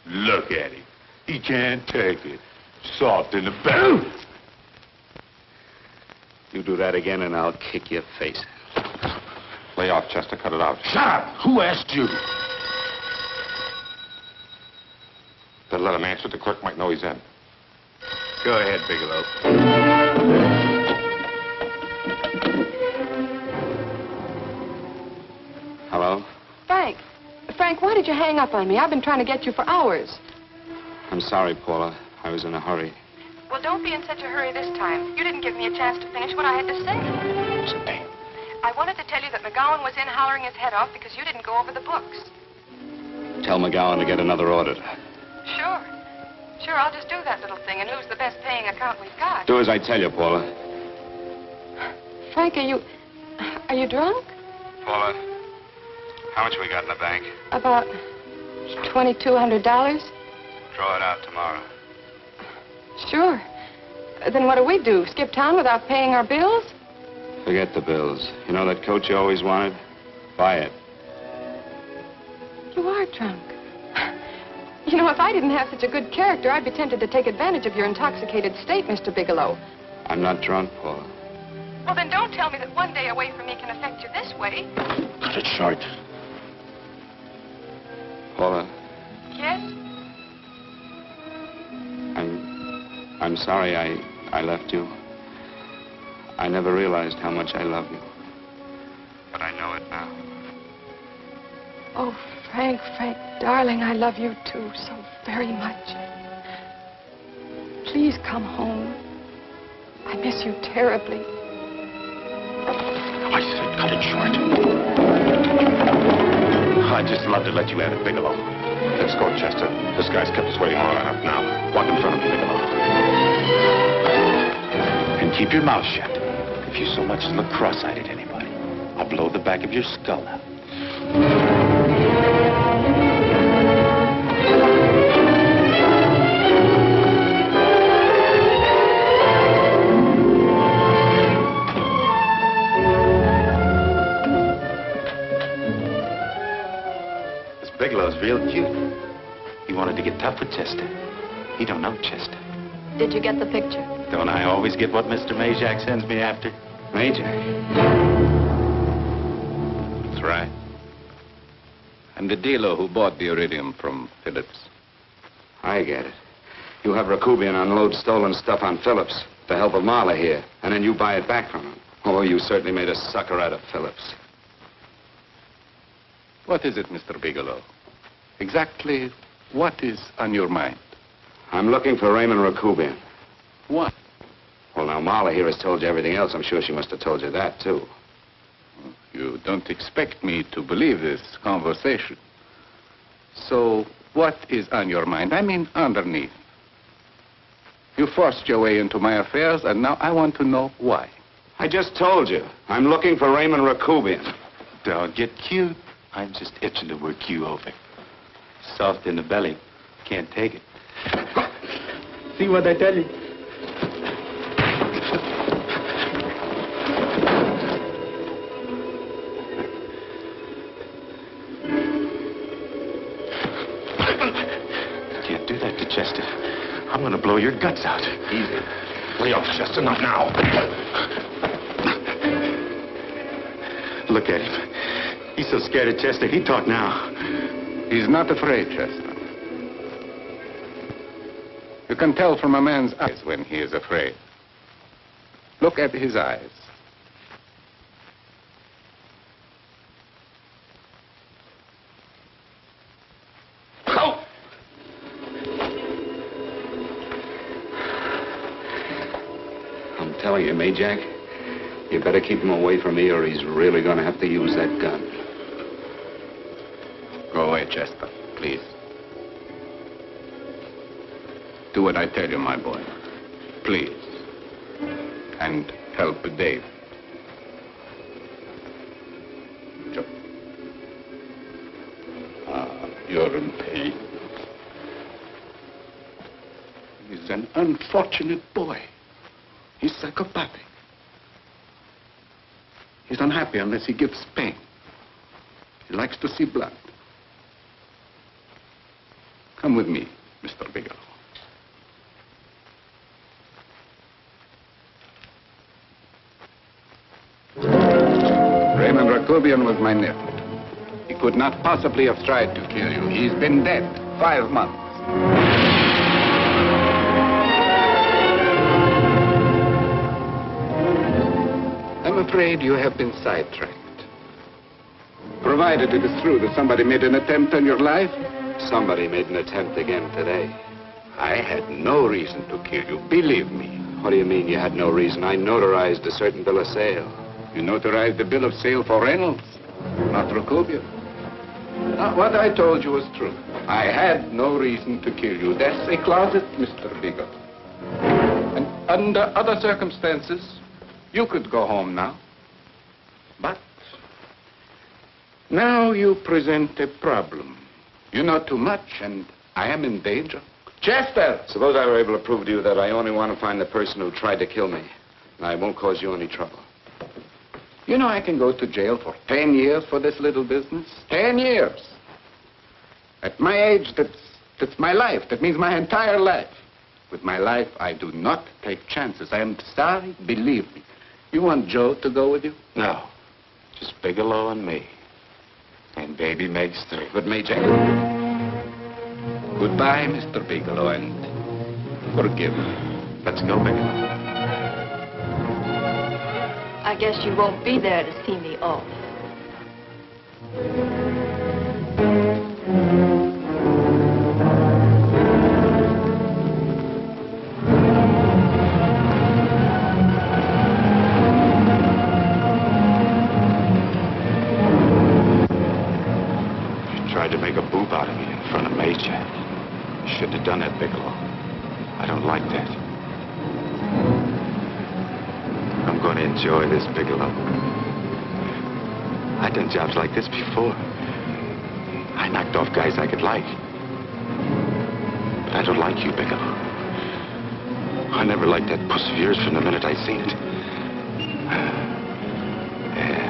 Look at him. He can't take it. Soft in the back. You do that again and I'll kick your face. Lay off, Chester. Cut it out. Shut up! Who asked you? Better let him answer. The clerk might know he's in. Go ahead, Bigelow. Hello? Frank. Frank, why did you hang up on me? I've been trying to get you for hours. I'm sorry, Paula. I was in a hurry. Well, don't be in such a hurry this time. You didn't give me a chance to finish what I had to say. Say. I wanted to tell you that McGowan was in hollering his head off because you didn't go over the books. Tell McGowan to get another auditor. Sure. Sure, I'll just do that little thing and lose the best paying account we've got. Do as I tell you, Paula. Frank, are you drunk? Paula, how much we got in the bank? About $2,200. Draw it out tomorrow. Sure. Then what do? Skip town without paying our bills? Forget the bills. You know that coat you always wanted? Buy it. You are drunk. You know, if I didn't have such a good character, I'd be tempted to take advantage of your intoxicated state, Mr. Bigelow. I'm not drunk, Paula. Well, then don't tell me that one day away from me can affect you this way. Cut it short. Paula, Yes? I'm sorry I left you. I never realized how much I love you. But I know it now. Oh, Frank, darling, I love you too so very much. Please come home. I miss you terribly. I said cut it short. I'd just love to let you have it, Bigelow. Let's go, Chester. This guy's kept us waiting long enough now. Walk in front of me, Bigelow. And keep your mouth shut. If you so much as look cross-eyed at anybody, I'll blow the back of your skull out. Bigelow's real cute. He wanted to get tough with Chester. He don't know Chester. Did you get the picture? Don't I always get what Mr. Majak sends me after? Majak? That's right. I'm the dealer who bought the iridium from Phillips. I get it. You have Rakubian unload stolen stuff on Phillips with the help of Marla here, and then you buy it back from him. Oh, you certainly made a sucker out of Phillips. What is it, Mr. Bigelow? Exactly what is on your mind? I'm looking for Raymond Rakubian. What? Well, now, Marla here has told you everything else. I'm sure she must have told you that, too. You don't expect me to believe this conversation. So, what is on your mind? I mean, underneath. You forced your way into my affairs, and now I want to know why. I just told you. I'm looking for Raymond Rakubian. Don't get cute. I'm just itching to work you over. Soft in the belly. Can't take it. See what I tell you? Can't do that to Chester. I'm going to blow your guts out. Easy. Lay off, Chester. Not now. Look at him. He's so scared of Chester, he'd talk now. He's not afraid, Chester. You can tell from a man's eyes when he is afraid. Look at his eyes. Oh! I'm telling you, Majak, you better keep him away from me or he's really going to have to use that gun. Go away, Chester, please. Do what I tell you, my boy. Please. And help Dave. Joe. You're an unfortunate boy. He's psychopathic. He's unhappy unless he gives pain. He likes to see blood. Come with me, Mr. Bigelow. Raymond Rakubian was my nephew. He could not possibly have tried to kill you. He's been dead 5 months. I'm afraid you have been sidetracked. Provided it is true that somebody made an attempt on your life. Somebody made an attempt again today. I had no reason to kill you, believe me. What do you mean you had no reason? I notarized a certain bill of sale. You notarized the bill of sale for Reynolds, not Rakubian. Now, what I told you was true. I had no reason to kill you. That's a closet, Mr. Bigelow. And under other circumstances, you could go home now. But now you present a problem. You know too much, and I am in danger. Chester! Suppose I were able to prove to you that I only want to find the person who tried to kill me. And I won't cause you any trouble. You know I can go to jail for 10 years for this little business. 10 years. At my age, that's my life. That means my entire life. With my life, I do not take chances. I am sorry, believe me. You want Joe to go with you? No. Just Bigelow and me. And baby makes 3. But Major... Goodbye, Mr. Bigelow, and forgive me. Let's go, Bigelow. I guess you won't be there to see me off. You tried to make a boob out of me in front of Major. You shouldn't have done that, Bigelow. I don't like that. I'm going to enjoy this, Bigelow. I've done jobs like this before. I knocked off guys I could like. But I don't like you, Bigelow. I never liked that puss of yours from the minute I seen it. Yeah.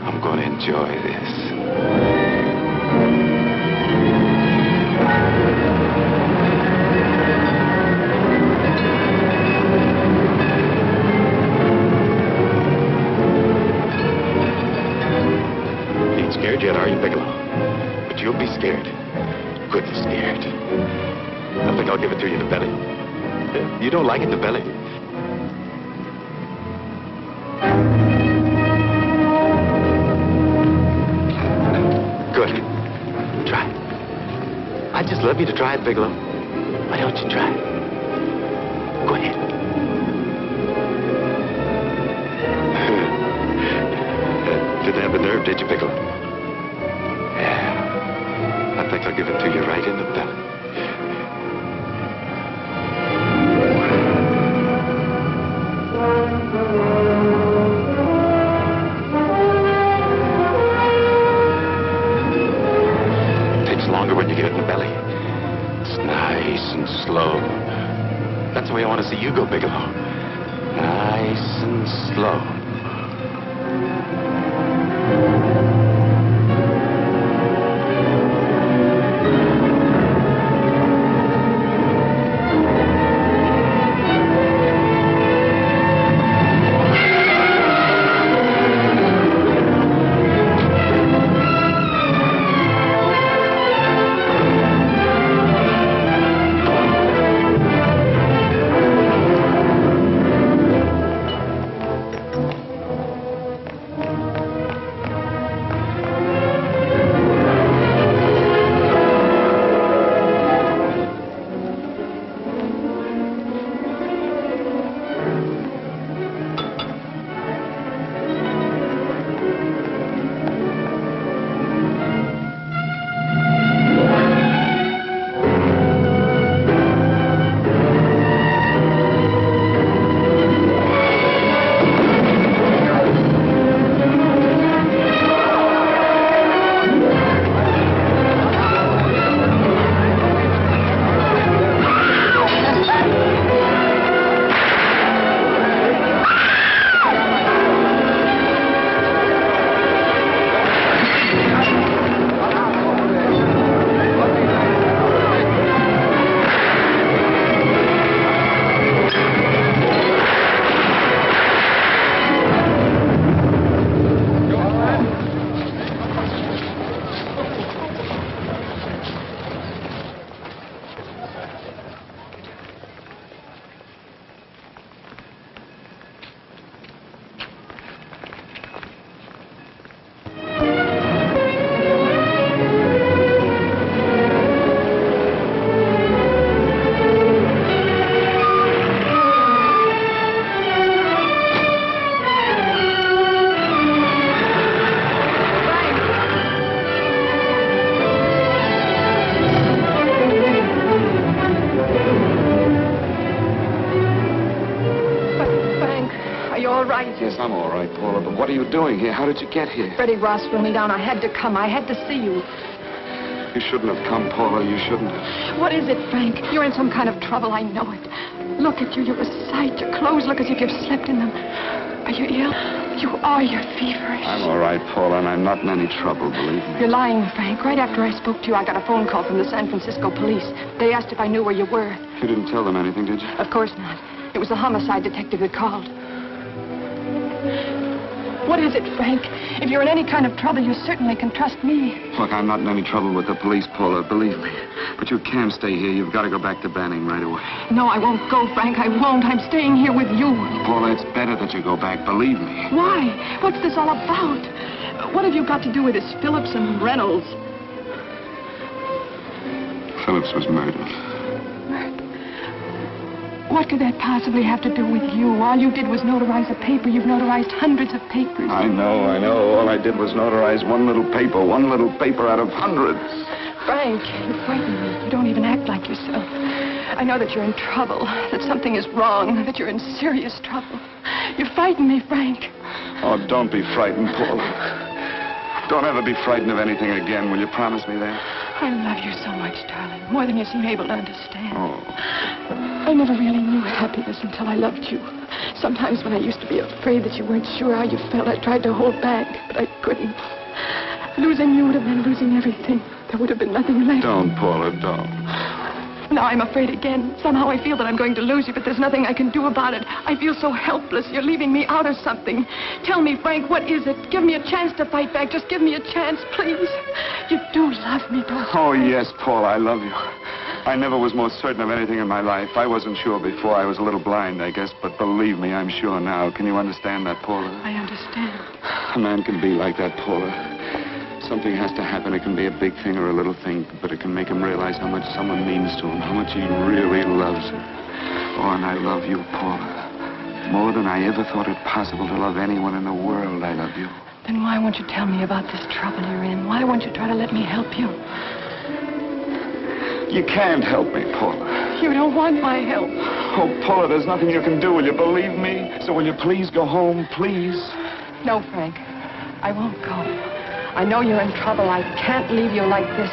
I'm going to enjoy this. Scared yet, are you, Bigelow? But you'll be scared. Good scared. I think I'll give it to you in the belly. You don't like it in the belly? Good. Try it. I'd just love you to try it, Bigelow. Why don't you try it? Go ahead. Didn't have the nerve, did you, Bigelow? I think I'll give it to you right in the belly. It takes longer when you get it in the belly. It's nice and slow. That's the way I want to see you go, Bigelow. Nice and slow. advise you. Yes, I'm all right, Paula, but what are you doing here? How did you get here? Freddie Ross threw me down. I had to come. I had to see you. You shouldn't have come, Paula. You shouldn't have. What is it, Frank? You're in some kind of trouble. I know it. Look at you. You're a sight. Your clothes look as if you've slept in them. Are you ill? You are. You're feverish. I'm all right, Paula, and I'm not in any trouble, believe me. You're lying, Frank. Right after I spoke to you, I got a phone call from the San Francisco police. They asked if I knew where you were. You didn't tell them anything, did you? Of course not. It was the homicide detective that called. What is it, Frank? If you're in any kind of trouble, you certainly can trust me. Look, I'm not in any trouble with the police, Paula, believe me. But you can't stay here. You've got to go back to Banning right away. No, I won't go, Frank. I won't. I'm staying here with you. Paula, it's better that you go back, believe me. Why? What's this all about? What have you got to do with this Phillips and Reynolds? Phillips was murdered. What could that possibly have to do with you? All you did was notarize a paper. You've notarized hundreds of papers. I know. All I did was notarize one little paper out of hundreds. Frank, you frighten me. You don't even act like yourself. I know that you're in trouble, that something is wrong, that you're in serious trouble. You frighten me, Frank. Oh, don't be frightened, Paula. Don't ever be frightened of anything again. Will you promise me that? I love you so much, darling, more than you seem able to understand. Oh. I never really knew happiness until I loved you. Sometimes when I used to be afraid that you weren't sure how you felt, I tried to hold back, but I couldn't. Losing you would have been losing everything. There would have been nothing left. Don't, Paula, don't. Now I'm afraid again. Somehow I feel that I'm going to lose you, but there's nothing I can do about it. I feel so helpless. You're leaving me out of something. Tell me, Frank, what is it? Give me a chance to fight back. Just give me a chance, please. You do love me, don't you? Oh, yes, Paula, I love you. I never was more certain of anything in my life. I wasn't sure before. I was a little blind, I guess, but believe me, I'm sure now. Can you understand that, Paula? I understand. A man can be like that, Paula. Something has to happen. It can be a big thing or a little thing, but it can make him realize how much someone means to him, how much he really loves her. Oh, and I love you, Paula. More than I ever thought it possible to love anyone in the world, I love you. Then why won't you tell me about this trouble you're in? Why won't you try to let me help you? You can't help me, Paula. You don't want my help. Oh, Paula, there's nothing you can do. Will you believe me? So will you please go home, please? No, Frank. I won't go. I know you're in trouble. I can't leave you like this.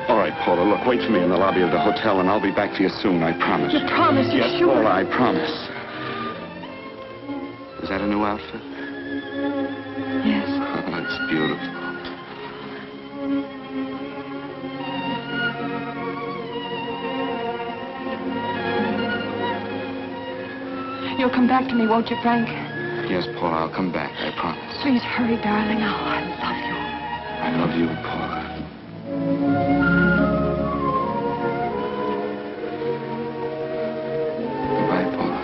All right, Paula, look, wait for me in the lobby of the hotel, and I'll be back for you soon, I promise. You promise? You're yes, sure? Paula, I promise. Is that a new outfit? Yes. Oh, that's beautiful. You'll come back to me, won't you, Frank? Yes, Paula, I'll come back, I promise. Please hurry, darling. Oh, I love you. I love you, Paula. Goodbye, Paula.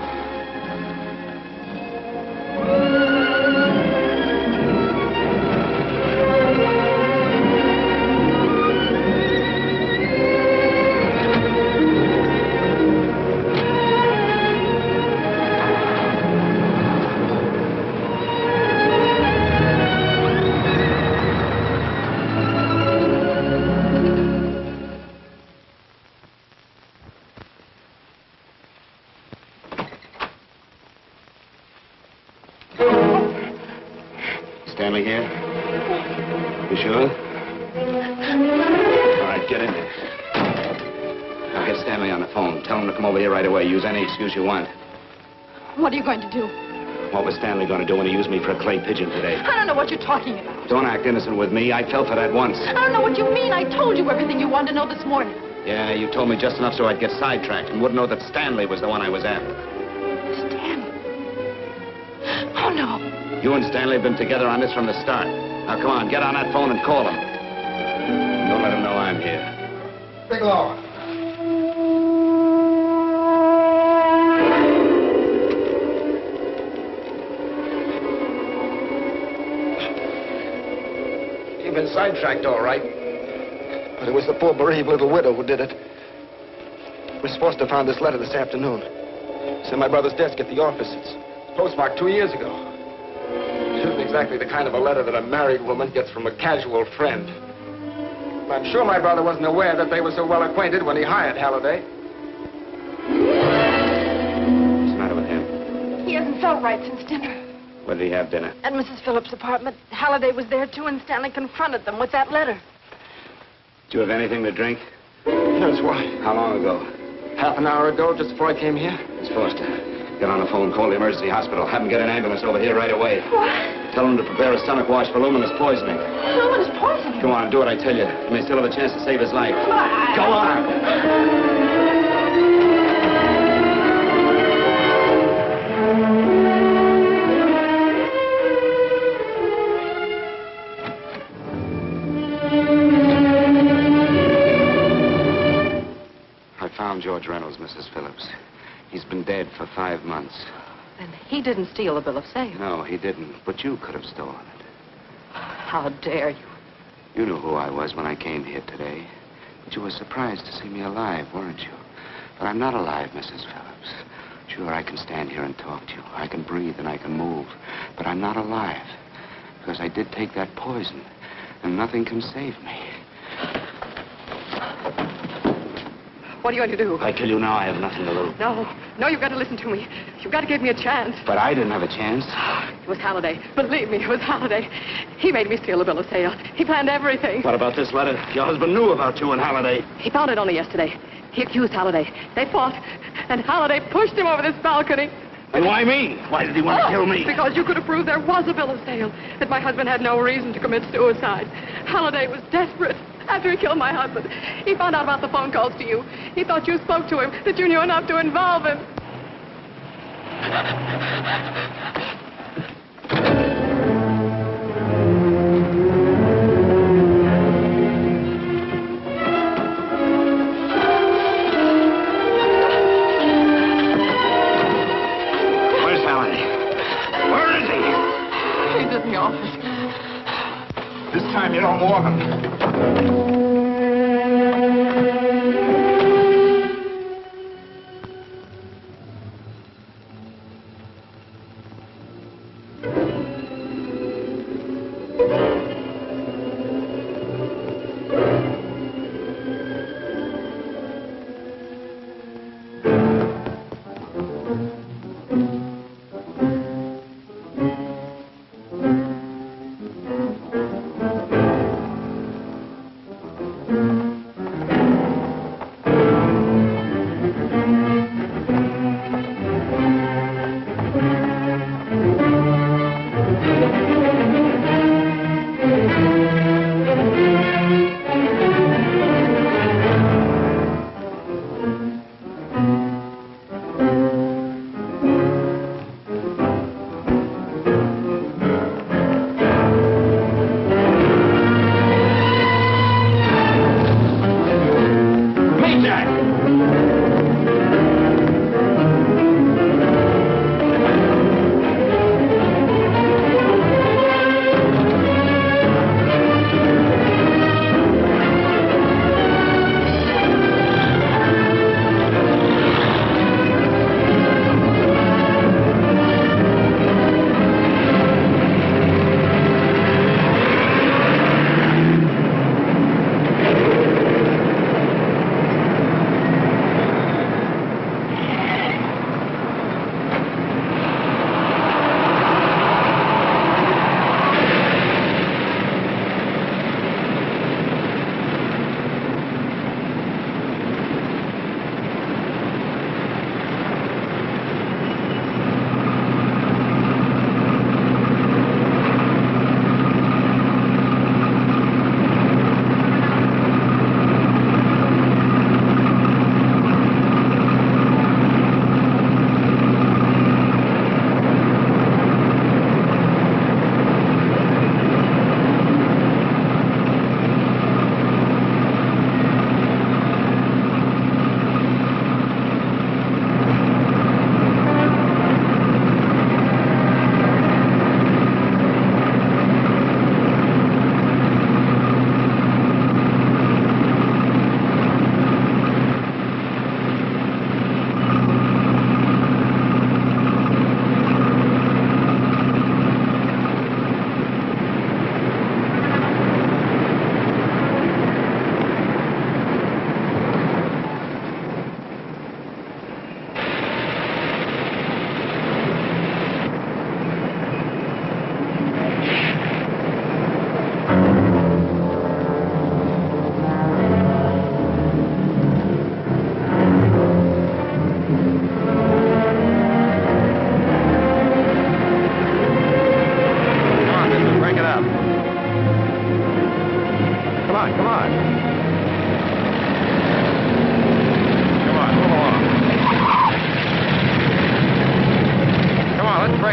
Stanley here? You sure? All right, get in there. I'll get Stanley on the phone. Tell him to come over here right away. Use any excuse you want. What are you going to do? What was Stanley going to do when he used me for a clay pigeon today? I don't know what you're talking about. Don't act innocent with me. I fell for that once. I don't know what you mean. I told you everything you wanted to know this morning. Yeah, you told me just enough so I'd get sidetracked and wouldn't know that Stanley was the one I was after. Stanley? Oh, no. You and Stanley have been together on this from the start. Now, come on, get on that phone and call him. Don't let him know I'm here. Bigelow. You've been sidetracked, all right. But it was the poor bereaved little widow who did it. We're supposed to have found this letter this afternoon. It's in my brother's desk at the office. It's postmarked 2 years ago. It isn't exactly the kind of a letter that a married woman gets from a casual friend. I'm sure my brother wasn't aware that they were so well acquainted when he hired Halliday. What's the matter with him? all right since dinner. Where did he have dinner? At Mrs. Phillips' apartment. Halliday was there, too, and Stanley confronted them with that letter. Do you have anything to drink? Yes, why? How long ago? Half an hour ago, just before I came here. Miss Foster, get on the phone, call the emergency hospital. Have them get an ambulance over here right away. What? Tell them to prepare a stomach wash for luminous poisoning. Luminous poisoning? Go on, do what I tell you. You may still have a chance to save his life. Go on! I found George Reynolds, Mrs. Phillips. He's been dead for 5 months. And he didn't steal the bill of sale. No, he didn't. But you could have stolen it. How dare you? You knew who I was when I came here today. But you were surprised to see me alive, weren't you? But I'm not alive, Mrs. Phillips. Sure, I can stand here and talk to you. I can breathe and I can move. But I'm not alive. Because I did take that poison. And nothing can save me. What are you going to do? If I kill you now, I have nothing to lose. No, you've got to listen to me. You've got to give me a chance. But I didn't have a chance. It was Halliday. Believe me, it was Halliday. He made me steal the bill of sale. He planned everything. What about this letter? Your husband knew about you and Halliday. He found it only yesterday. He accused Halliday. They fought, and Halliday pushed him over this balcony. And why me? Why did he want to kill me? Because you could have proved there was a bill of sale, that my husband had no reason to commit suicide. Halliday was desperate. After he killed my husband, he found out about the phone calls to you. He thought you spoke to him, that you knew enough to involve him. Where's Halliday? Where is he? He's in the office. This time you don't warn him.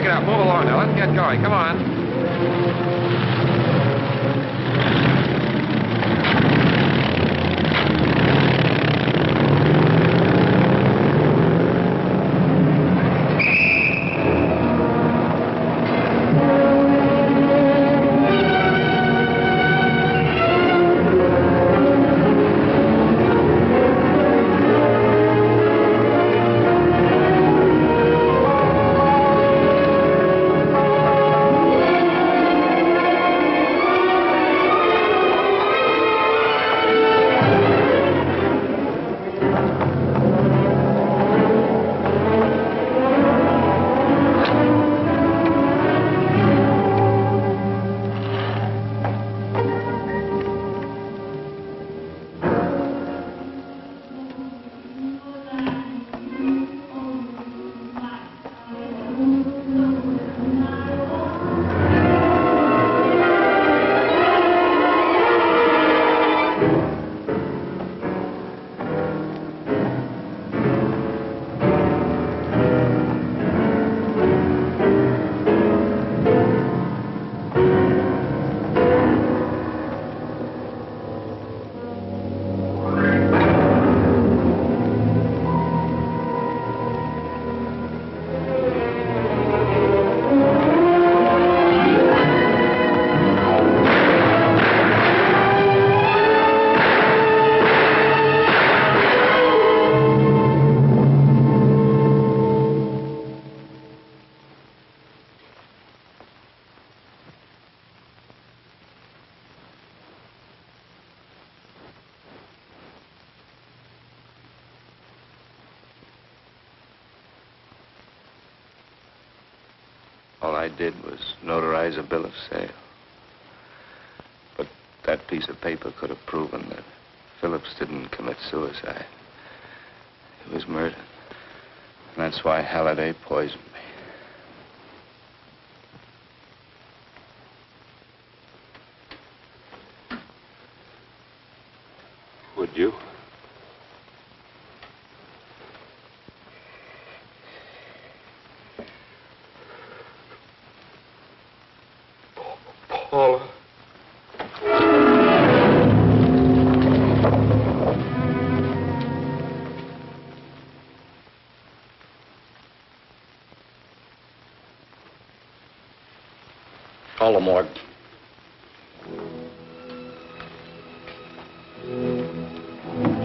break it up. Move along now. Let's get going. Come on. All I did was notarize a bill of sale. But that piece of paper could have proven that Phillips didn't commit suicide. He was murdered. And that's why Halliday poisoned me. Would you? Paula. Call the morgue.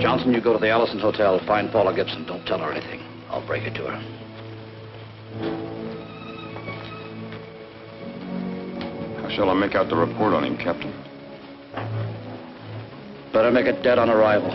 Johnson, you go to the Allison Hotel, find Paula Gibson. Don't tell her anything. I'll break it to her. How shall I make out the report on him, Captain? Better make it dead on arrival.